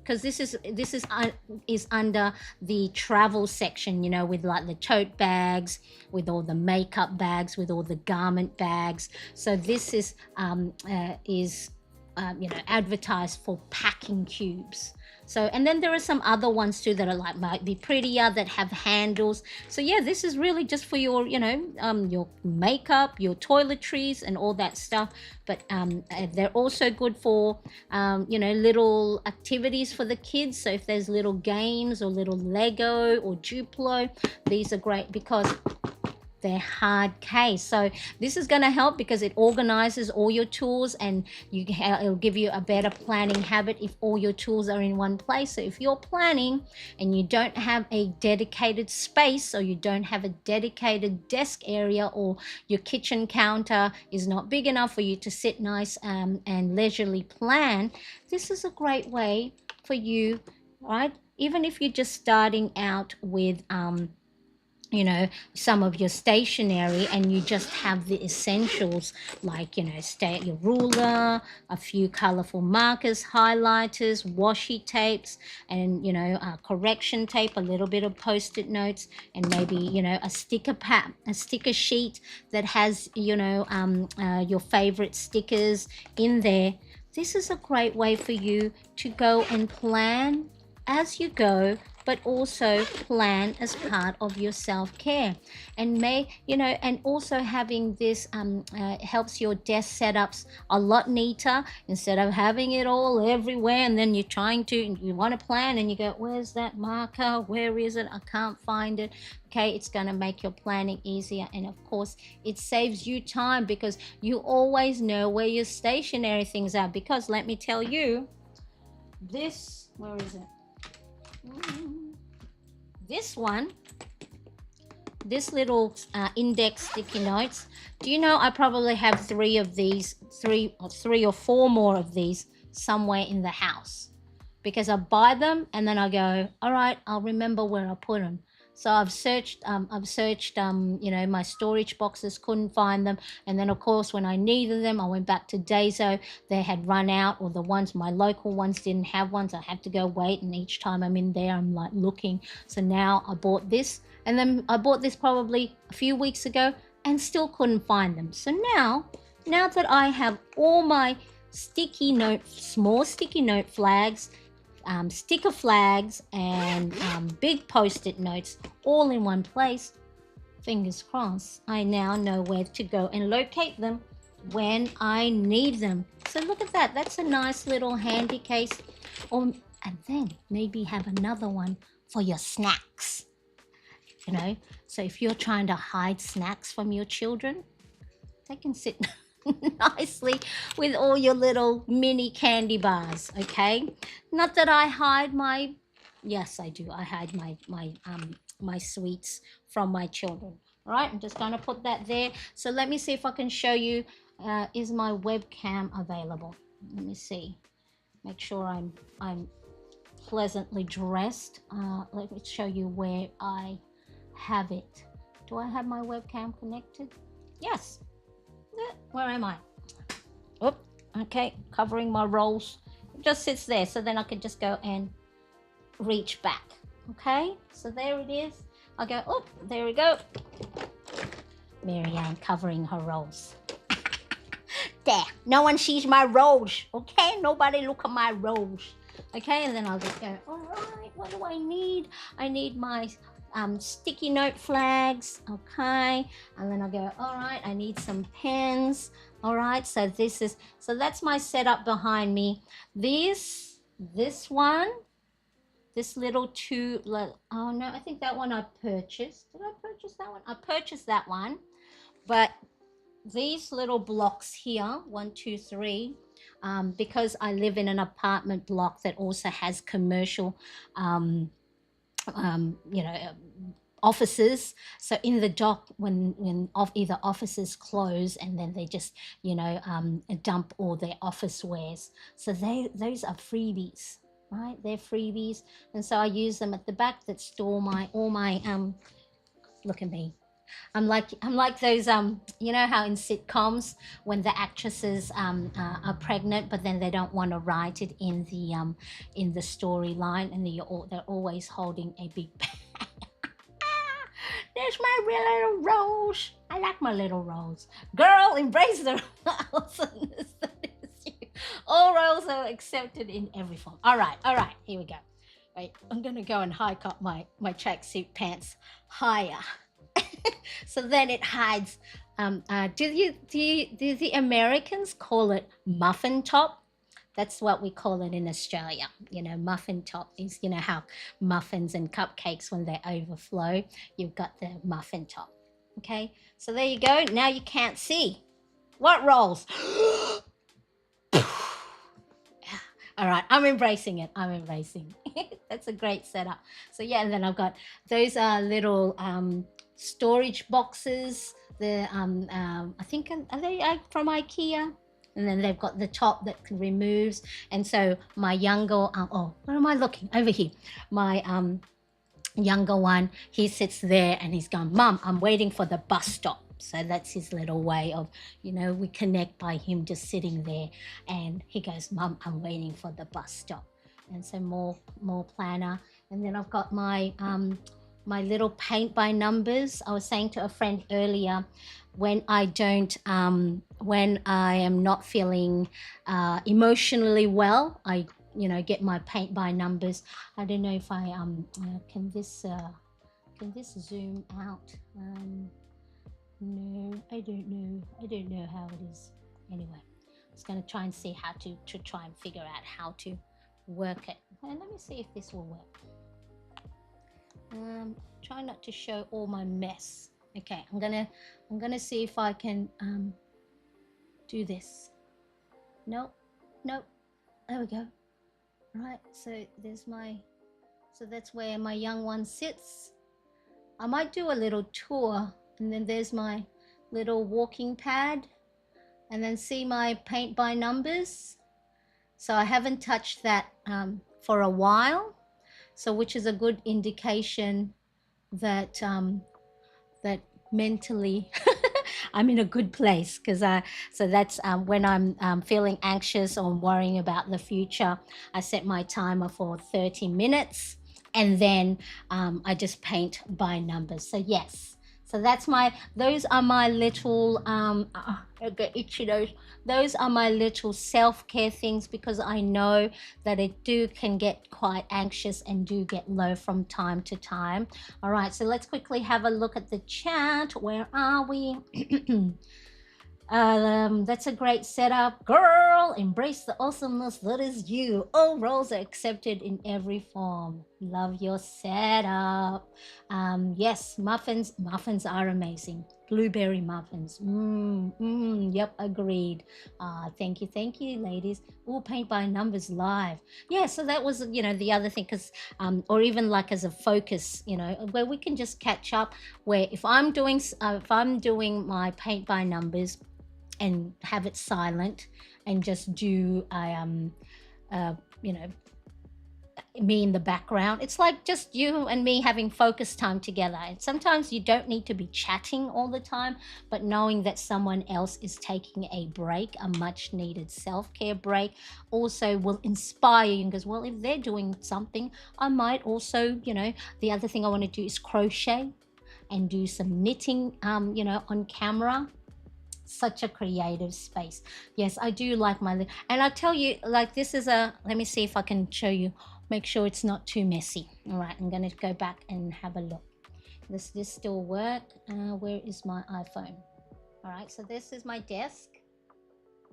because is under the travel section, you know, with like the tote bags, with all the makeup bags, with all the garment bags. So this is you know, advertised for packing cubes. So, and then there are some other ones too that are like might be prettier, that have handles. So yeah, this is really just for your, you know, your makeup, your toiletries and all that stuff. But they're also good for you know, little activities for the kids. So if there's little games or little Lego or Duplo, these are great because they're hard case. So this is going to help because it organizes all your tools, and it'll give you a better planning habit if all your tools are in one place. So if you're planning and you don't have a dedicated space, or you don't have a dedicated desk area, or your kitchen counter is not big enough for you to sit nice and leisurely plan, this is a great way for you, right? Even if you're just starting out with you know, some of your stationery, and you just have the essentials like, you know, your ruler, a few colorful markers, highlighters, washi tapes, and, you know, correction tape, a little bit of post-it notes, and maybe, you know, a sticker sheet that has, you know, your favorite stickers in there. This is a great way for you to go and plan as you go, but also plan as part of your self-care. And you know, and also having this helps your desk setups a lot neater, instead of having it all everywhere, and then you're trying to, you want to plan and you go, where's that marker, where is it, I can't find it. Okay, it's going to make your planning easier, and of course it saves you time because you always know where your stationery things are. Because let me tell you, this, where is it? This one, this little index sticky notes. Do you know I probably have three of these, three or four more of these somewhere in the house, because I buy them and then I go, all right, I'll remember where I put them. So I've searched, you know, my storage boxes, couldn't find them. And then, of course, when I needed them, I went back to Daiso. They had run out, or the ones, my local ones, didn't have ones. I had to go wait. And each time I'm in there, I'm like looking. So now I bought this. And then I bought this probably a few weeks ago and still couldn't find them. So now that I have all my small sticky note flags, sticker flags, and big post-it notes all in one place, fingers crossed, I now know where to go and locate them when I need them. So look at that. That's a nice little handy case. And then maybe have another one for your snacks, you know. So if you're trying to hide snacks from your children, they can sit nicely with all your little mini candy bars. Okay, not that I hide my, yes I do, I hide my sweets from my children. All right, I'm just going to put that there. So let me see if I can show you, is my webcam available? Let me see, make sure I'm pleasantly dressed. Let me show you where I have it. Do I have my webcam connected? Yes. Where am I? Oh, okay, covering my rolls. It just sits there, so then I can just go and reach back. Okay, so there it is. I'll go, oh, there we go. Marianne covering her rolls. There, no one sees my rolls. Okay, nobody look at my rolls. Okay, and then I'll just go, all right, what do I need? I need my sticky note flags. Okay, and then I'll go, all right, I need some pens. All right, so that's my setup behind me. This one, this little oh no, I think that one I purchased. Did I purchase that one? I purchased that one. But these little blocks here, 1, 2, 3, because I live in an apartment block that also has commercial, you know, offices. So in the dock, when either offices close, and then they just, you know, dump all their office wares. So those are freebies, right? They're freebies, and so I use them at the back that store all my look at me, I'm like those you know how in sitcoms when the actresses are pregnant but then they don't want to write it in the storyline, and they're always holding a big there's my real little rose. I like my little rose. Girl, embrace the awesomeness that is you. All roles are accepted in every form. All right, here we go. Wait, I'm gonna go and hike up my tracksuit pants higher, so then it hides. Do the Americans call it muffin top? That's what we call it in Australia. You know, muffin top is, you know, how muffins and cupcakes, when they overflow, you've got the muffin top. Okay, so there you go. Now you can't see. What rolls? All right, I'm embracing it. I'm embracing. That's a great setup. So yeah, and then I've got those little storage boxes. The I think are they from IKEA? And then they've got the top that removes. And so my younger oh, where am I looking? Over here. My younger one, he sits there and he's going, Mum, I'm waiting for the bus stop. So that's his little way of, you know, we connect by him just sitting there. And he goes, Mum, I'm waiting for the bus stop. And so more planner. And then I've got my my little paint by numbers. I was saying to a friend earlier, when I am not feeling emotionally well, I, you know, get my paint by numbers. I don't know if I can this zoom out. No, I don't know how it is. Anyway, I was going to try and see how to try and figure out how to work it. And let me see if this will work. Try not to show all my mess. Okay, I'm gonna see if I can do this. Nope. There we go. Right, so that's where my young one sits. I might do a little tour, and then there's my little walking pad, and then see my paint by numbers. So I haven't touched that for a while, so which is a good indication that that mentally I'm in a good place, because so that's when I'm feeling anxious or worrying about the future, I set my timer for 30 minutes, and then I just paint by numbers. So yes, so those are my little I get itchy nose. Those are my little self-care things, because I know that it can get quite anxious and do get low from time to time. All right, so let's quickly have a look at the chat. Where are we? That's a great setup. Girl, embrace the awesomeness that is you. All roles are accepted in every form. Love your setup. Yes, muffins are amazing. Blueberry muffins. Yep, agreed. Thank you, ladies. All paint by numbers live. Yeah, so that was, you know, the other thing, because or even like as a focus, you know, where we can just catch up. Where if I'm doing my paint by numbers, and have it silent, and just do you know, me in the background, it's like just you and me having focus time together. And sometimes you don't need to be chatting all the time, but knowing that someone else is taking a break, a much needed self-care break, also will inspire you, because, well, if they're doing something, I might also, you know. The other thing I want to do is crochet and do some knitting, you know, on camera. Such a creative space. Yes, I do like my, and I'll tell you, like, this is let me see if I can show you, make sure it's not too messy. All right, I'm going to go back and have a look. Does this still work? Where is my iPhone? All right, so this is my desk.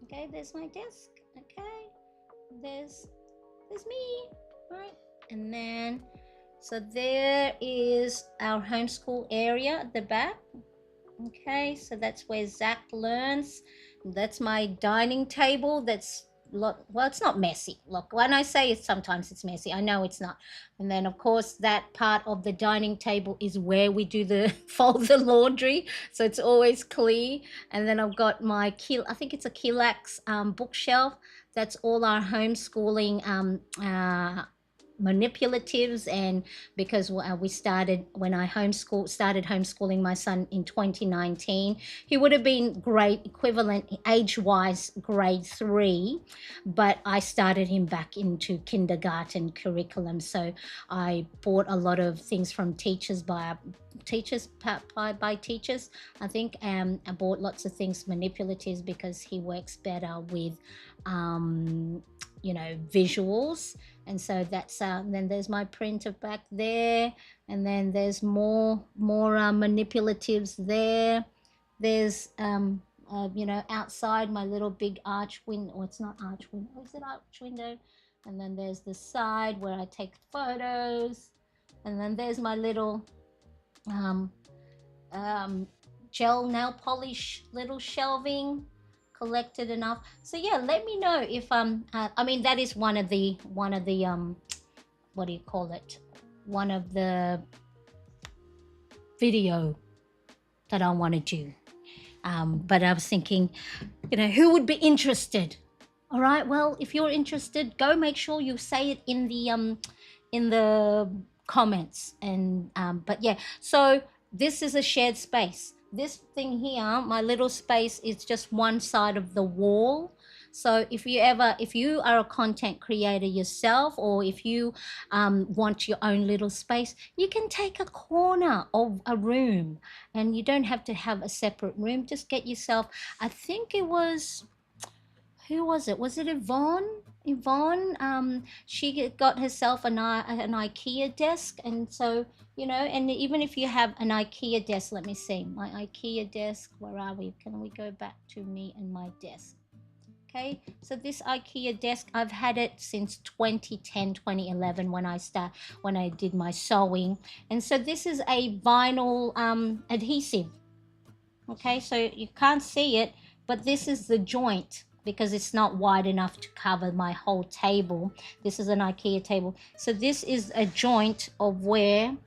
Okay, there's my desk. Okay, there's me. All right, and then so there is our homeschool area at the back. Okay, so that's where Zach learns. That's my dining table. Well, it's not messy. Look, when I say sometimes it's messy, I know it's not. And then, of course, that part of the dining table is where we do the fold the laundry, so it's always clear. And then I've got my I think it's a Kilax bookshelf. That's all our homeschooling manipulatives, and because we started when I started homeschooling my son in 2019, he would have been grade equivalent age-wise grade 3, but I started him back into kindergarten curriculum. So I bought a lot of things from teachers by teachers, I think. I bought lots of things manipulatives because he works better with visuals. And so that's then there's my printer back there, and then there's more manipulatives there. There's outside my little big arch window, or it's not arch window, is it arch window? And then there's the side where I take photos, and then there's my little um, gel nail polish little shelving collected enough. So yeah, let me know if I mean, that is one of the what do you call it, one of the video that I want to do. But I was thinking, who would be interested? All right, well, if you're interested, go make sure you say it in the comments. And but yeah, so this is a shared space. This thing here, my little space, is just one side of the wall. So if you are a content creator yourself, or if you want your own little space, you can take a corner of a room, and you don't have to have a separate room. Just get yourself, I think it was, who was it? Was it Yvonne? She got herself an IKEA desk, and so and even if you have an IKEA desk, let me see my IKEA desk. Where are we? Can we go back to me and my desk? Okay, so this IKEA desk, I've had it since 2010, 2011 when I did my sewing, and so this is a vinyl adhesive. Okay, so you can't see it, but this is the joint, because it's not wide enough to cover my whole table. This is an IKEA table. So this is a joint of where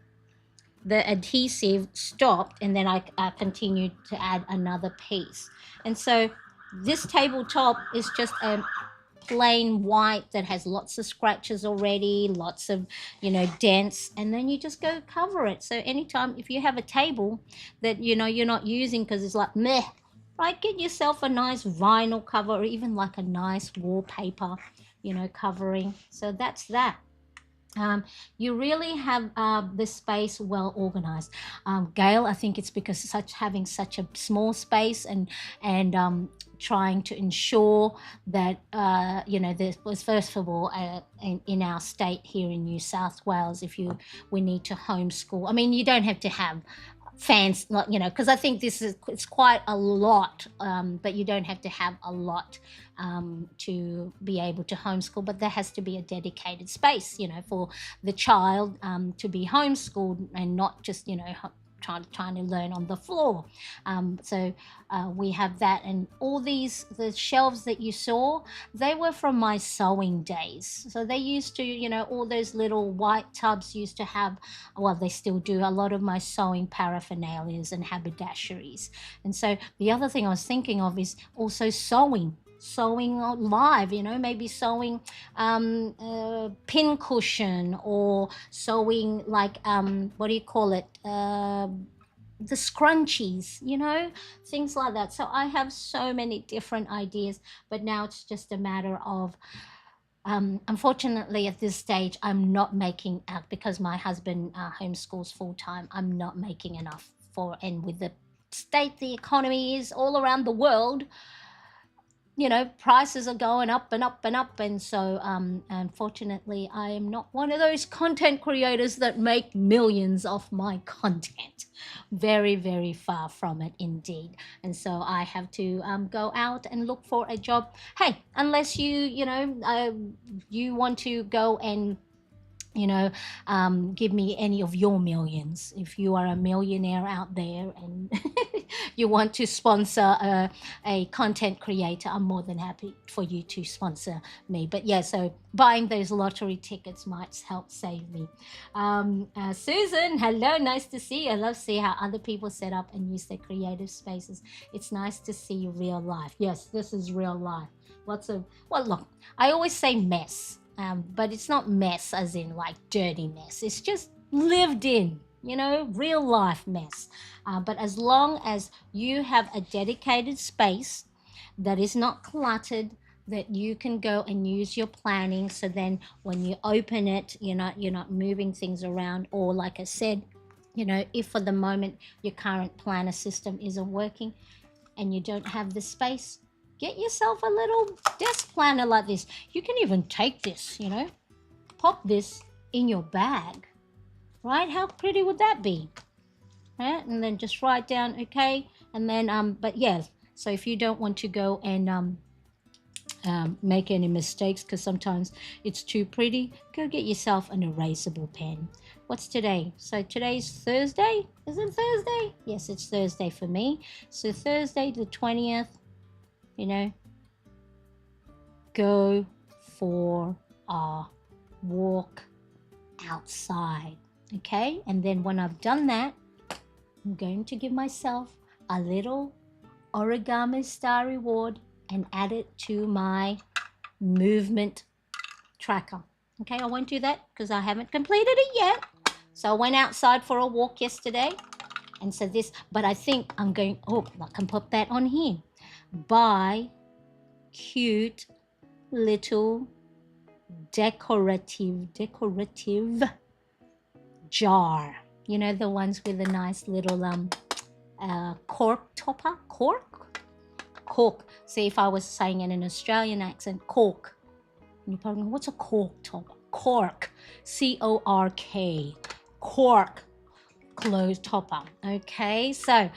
the adhesive stopped, and then I continued to add another piece. And so this tabletop is just a plain white that has lots of scratches already, lots of dents, and then you just go cover it. So anytime, if you have a table that you're not using because it's like meh, right, get yourself a nice vinyl cover, or even like a nice wallpaper covering. So that's that. You really have the space well organized. Gail, I think it's because having such a small space and trying to ensure that there was, first of all, in our state here in New South Wales, we need to homeschool. I mean, you don't have to have fans, because I think it's quite a lot, but you don't have to have a lot to be able to homeschool. But there has to be a dedicated space for the child to be homeschooled, and not just trying to learn on the floor. So we have that, and all the shelves that you saw, they were from my sewing days. So they used to, all those little white tubs used to have, well, they still do, a lot of my sewing paraphernalias and haberdasheries. And so the other thing I was thinking of is also sewing live, maybe sewing pin cushion, or sewing like what do you call it, the scrunchies, things like that. So I have so many different ideas, but now it's just a matter of unfortunately at this stage I'm not making out, because my husband homeschools full-time. I'm not making enough and with the state the economy is all around the world, prices are going up and up and up. And so unfortunately I am not one of those content creators that make millions off my content. Very, very far from it indeed. And so I have to go out and look for a job. Hey, unless you want to go and give me any of your millions. If you are a millionaire out there and you want to sponsor a content creator, I'm more than happy for you to sponsor me. But yeah, so buying those lottery tickets might help save me. Susan, hello, nice to see you. I love seeing how other people set up and use their creative spaces. It's nice to see real life. Yes, this is real life. Lots of, well, look, I always say mess. but it's not mess as in like dirty mess. It's just lived in, real life mess. But as long as you have a dedicated space that is not cluttered, that you can go and use your planning, so then when you open it, you're not moving things around. Or like I said, if for the moment your current planner system isn't working and you don't have the space, get yourself a little desk planner like this. You can even take this, pop this in your bag, right? How pretty would that be? Right? And then just write down, okay? And then, but yeah, so if you don't want to go and make any mistakes, because sometimes it's too pretty, go get yourself an erasable pen. What's today? So today's Thursday. Is it Thursday? Yes, it's Thursday for me. So Thursday the 20th, go for a walk outside. Okay, and then when I've done that, I'm going to give myself a little origami star reward and add it to my movement tracker. Okay, I won't do that because I haven't completed it yet. So I went outside for a walk yesterday, and so this, but I think I'm going, I can put that on here. Buy cute little decorative jar. The ones with a nice little cork topper. Cork. See, if I was saying in an Australian accent, cork. And you're probably going, what's a cork topper? Cork. C-O-R-K. Cork. Clothes topper. Okay, so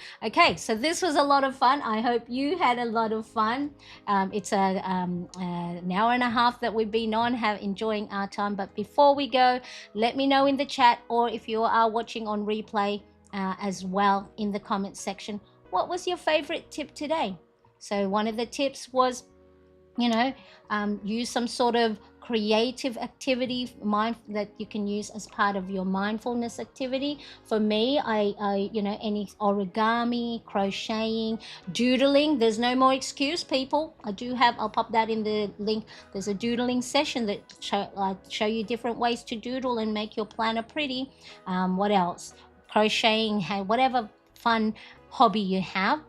this was a lot of fun. I hope you had a lot of fun. It's an hour and a half that we've been on, enjoying our time. But before we go, let me know in the chat, or if you are watching on replay as well, in the comments section, what was your favorite tip today? So one of the tips was, use some sort of creative activity that you can use as part of your mindfulness activity. For me, I any origami, crocheting, doodling. There's no more excuse, people. I'll pop that in the link. There's a doodling session that show you different ways to doodle and make your planner pretty. What else? Crocheting, whatever fun hobby you have.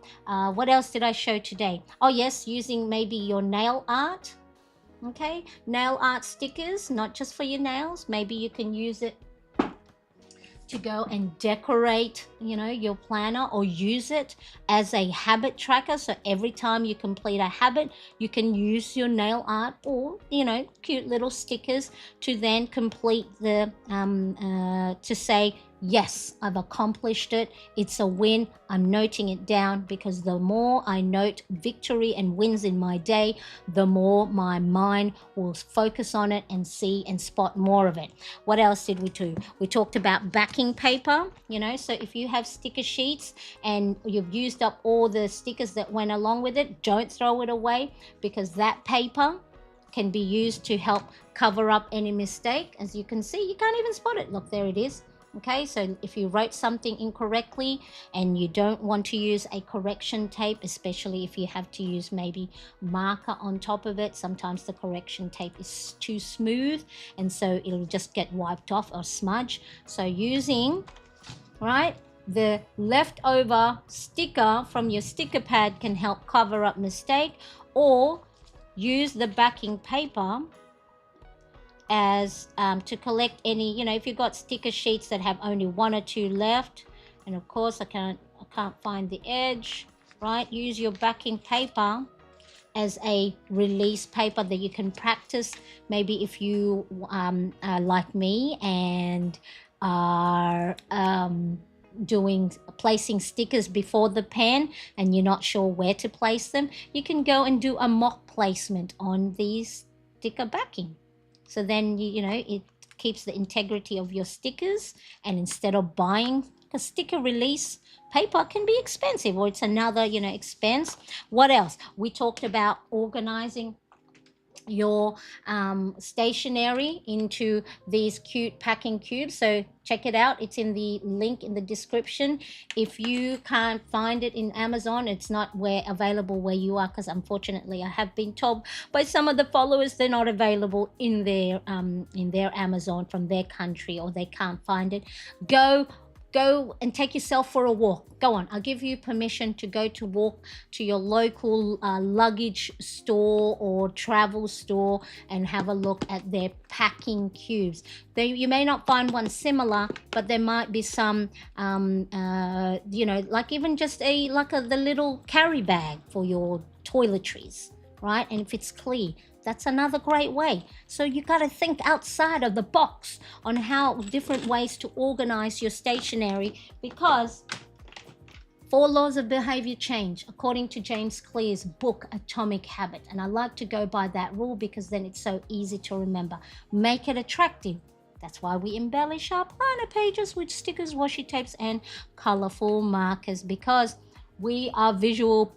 What else did I show today? Oh yes, using maybe your nail art. Okay, nail art stickers, not just for your nails. Maybe you can use it to go and decorate, your planner, or use it as a habit tracker. So every time you complete a habit, you can use your nail art or, cute little stickers to then complete the, to say, yes, I've accomplished it. It's a win. I'm noting it down, because the more I note victory and wins in my day, the more my mind will focus on it and see and spot more of it. What else did we do? We talked about backing paper, so if you have sticker sheets and you've used up all the stickers that went along with it, don't throw it away, because that paper can be used to help cover up any mistake. As you can see, you can't even spot it. Look, there it is. Okay, so if you wrote something incorrectly and you don't want to use a correction tape, especially if you have to use maybe marker on top of it, sometimes the correction tape is too smooth and so it'll just get wiped off or smudge. So using, the leftover sticker from your sticker pad can help cover up mistake, or use the backing paper as to collect any, if you've got sticker sheets that have only one or two left, and of course I can't find the edge, use your backing paper as a release paper that you can practice. Maybe if you are like me and are placing stickers before the pen and you're not sure where to place them, you can go and do a mock placement on these sticker backing. So then, it keeps the integrity of your stickers, and instead of buying a sticker release paper, can be expensive, or it's another, expense. What else? We talked about organizing your stationery into these cute packing cubes. So check it out, it's in the link in the description. If you can't find it in Amazon, it's not where available where you are, because unfortunately I have been told by some of the followers they're not available in their Amazon from their country, or they can't find it. Go and take yourself for a walk. Go on, I'll give you permission to go to walk to your local luggage store or travel store and have a look at their packing cubes. You may not find one similar, but there might be some like even just the little carry bag for your toiletries, right? And if it's clear, that's another great way. So you got to think outside of the box on how different ways to organize your stationery, because 4 laws of behavior change, according to James Clear's book, Atomic Habit. And I like to go by that rule because then it's so easy to remember. Make it attractive. That's why we embellish our planner pages with stickers, washi tapes, and colorful markers, because we are visual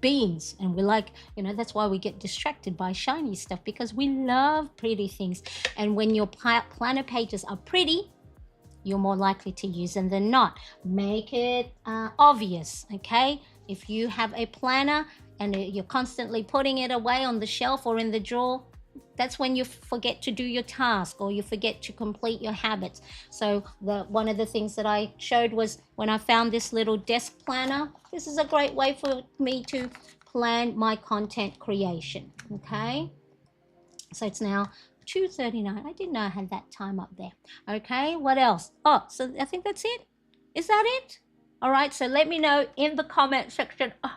beings, and we like, that's why we get distracted by shiny stuff, because we love pretty things. And when your planner pages are pretty, you're more likely to use them than not. Make it obvious, okay? If you have a planner and you're constantly putting it away on the shelf or in the drawer, that's when you forget to do your task, or you forget to complete your habits. So one of the things that I showed was when I found this little desk planner. This is a great way for me to plan my content creation, okay? So it's now 2:39. I didn't know I had that time up there. Okay, what else? Oh, so I think that's it. Is that it? All right, so let me know in the comment section. Oh,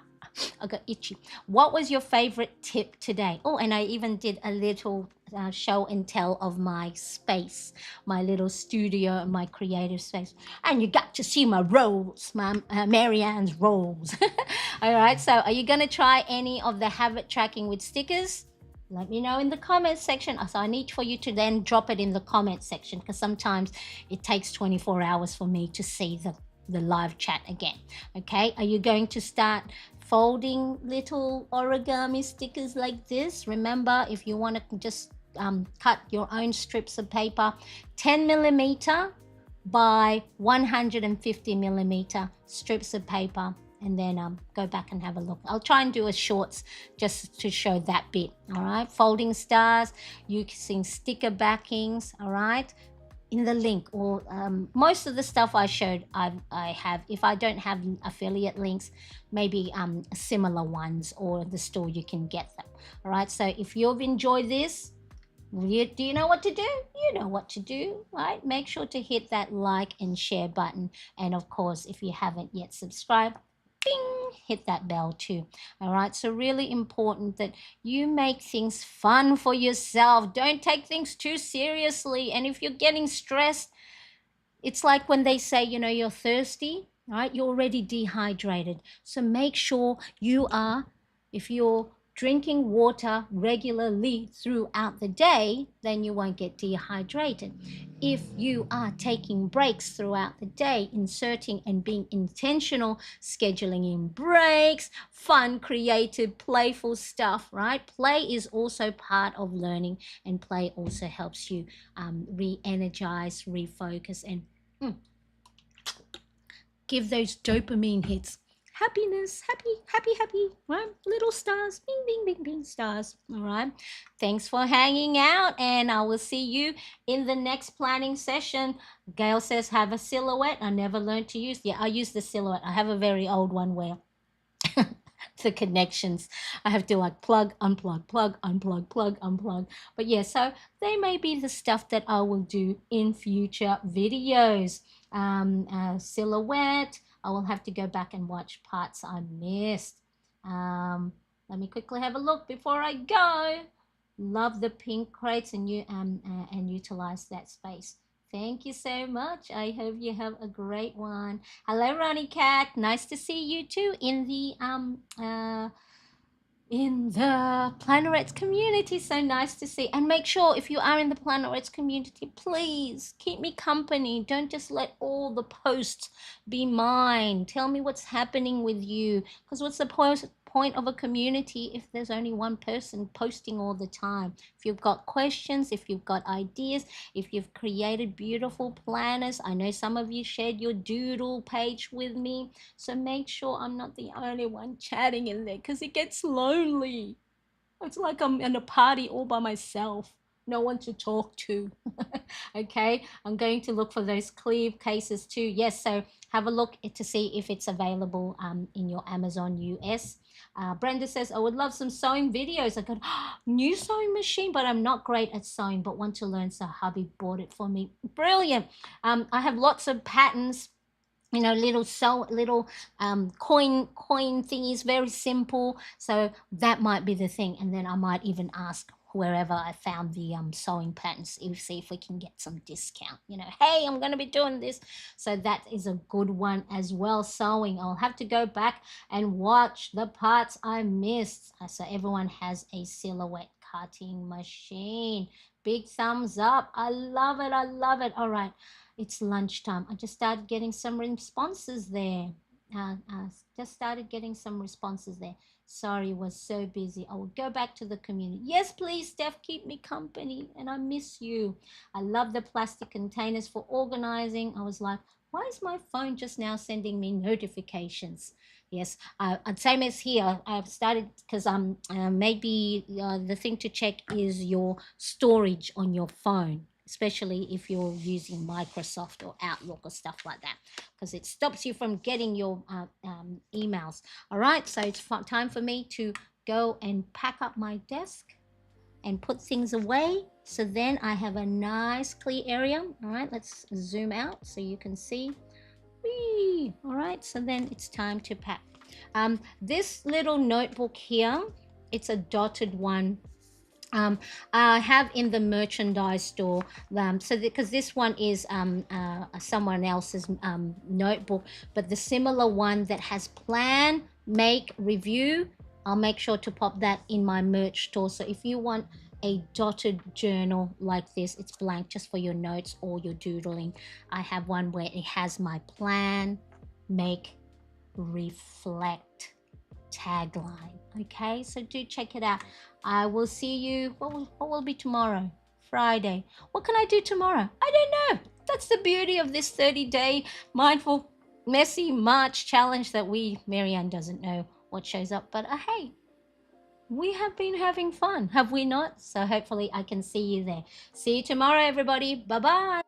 I got itchy. What was your favorite tip today? Oh, and I even did a little show and tell of my space, my little studio, my creative space. And you got to see my rolls, my Marianne's rolls. All right, so are you going to try any of the habit tracking with stickers? Let me know in the comment section. So I need for you to then drop it in the comment section, because sometimes it takes 24 hours for me to see the live chat again. Okay, are you going to start folding little origami stickers like this? Remember, if you want to just cut your own strips of paper, 10 millimeter by 150 millimeter strips of paper, and then go back and have a look. I'll try and do a shorts just to show that bit. All right, folding stars, using sticker backings. All right, in the link, or most of the stuff I showed, I have. If I don't have affiliate links, maybe similar ones, or the store you can get them. All right, so if you've enjoyed this, do you know what to do? You know what to do, right? Make sure to hit that like and share button, and of course, if you haven't yet subscribed, bing, hit that bell too. All right, so really important that you make things fun for yourself. Don't take things too seriously. And if you're getting stressed, it's like when they say, you're thirsty, right? You're already dehydrated. So make sure if you're drinking water regularly throughout the day, then you won't get dehydrated. If you are taking breaks throughout the day, inserting and being intentional, scheduling in breaks, fun, creative, playful stuff, right? Play is also part of learning, and play also helps you re-energize, refocus, and give those dopamine hits. Happiness, happy, right? Little stars, bing, bing, bing, bing, stars. All right. Thanks for hanging out, and I will see you in the next planning session. Gail says, have a silhouette. I never learned to use. Yeah, I use the silhouette. I have a very old one where the connections, I have to like plug, unplug, plug, unplug, plug, unplug. But yeah, so they may be the stuff that I will do in future videos. Silhouette, I will have to go back and watch parts I missed. Let me quickly have a look before I go. Love the pink crates, and utilize that space. Thank you so much. I hope you have a great one. Hello, Ronnie Cat. Nice to see you too in the Plannerettes community. So nice to see. And make sure, if you are in the Plannerettes community, please keep me company. Don't just let all the posts be mine. Tell me what's happening with you, because what's the point of a community if there's only one person posting all the time? If you've got questions, if you've got ideas, if you've created beautiful planners, I know some of you shared your doodle page with me, so make sure I'm not the only one chatting in there because it gets lonely. It's like I'm in a party all by myself, no one to talk to. Okay, I'm going to look for those clear cases too. Yes, so have a look to see if it's available in your Amazon US. Brenda says, I would love some sewing videos. I got new sewing machine, but I'm not great at sewing, but want to learn. So hubby bought it for me. Brilliant. I have lots of patterns, you know, little coin thingies, very simple, so that might be the thing. And then I might even ask wherever I found the sewing patterns, see if we can get some discount, you know, hey, I'm going to be doing this. So that is a good one as well. Sewing, I'll have to go back and watch the parts I missed. So everyone has a silhouette cutting machine. Big thumbs up. I love it, I love it. All right, it's lunchtime. I just started getting some responses there. Just started getting some responses there. Sorry, was so busy. I will go back to the community. Yes, please, Steph, keep me company. And I miss you. I love the plastic containers for organizing. I was like, why is my phone just now sending me notifications? Yes, same as here. I've started because maybe the thing to check is your storage on your phone, especially if you're using Microsoft or Outlook or stuff like that, because it stops you from getting your emails. All right, so it's time for me to go and pack up my desk and put things away. So then I have a nice clear area. All right, let's zoom out so you can see. Whee! All right, so then it's time to pack. This little notebook here, it's a dotted one. I have in the merchandise store, so because this one is someone else's notebook, but the similar one that has plan, make, review, I'll make sure to pop that in my merch store. So if you want a dotted journal like this, it's blank just for your notes or your doodling, I have one where it has my plan, make, reflect tagline. Okay, so do check it out. I will see you. What will be tomorrow? Friday. What can I do tomorrow? I don't know. That's the beauty of this 30-day mindful messy March challenge that Marianne doesn't know what shows up, but hey, we have been having fun, have we not? So hopefully I can see you there. See you tomorrow, everybody. Bye bye.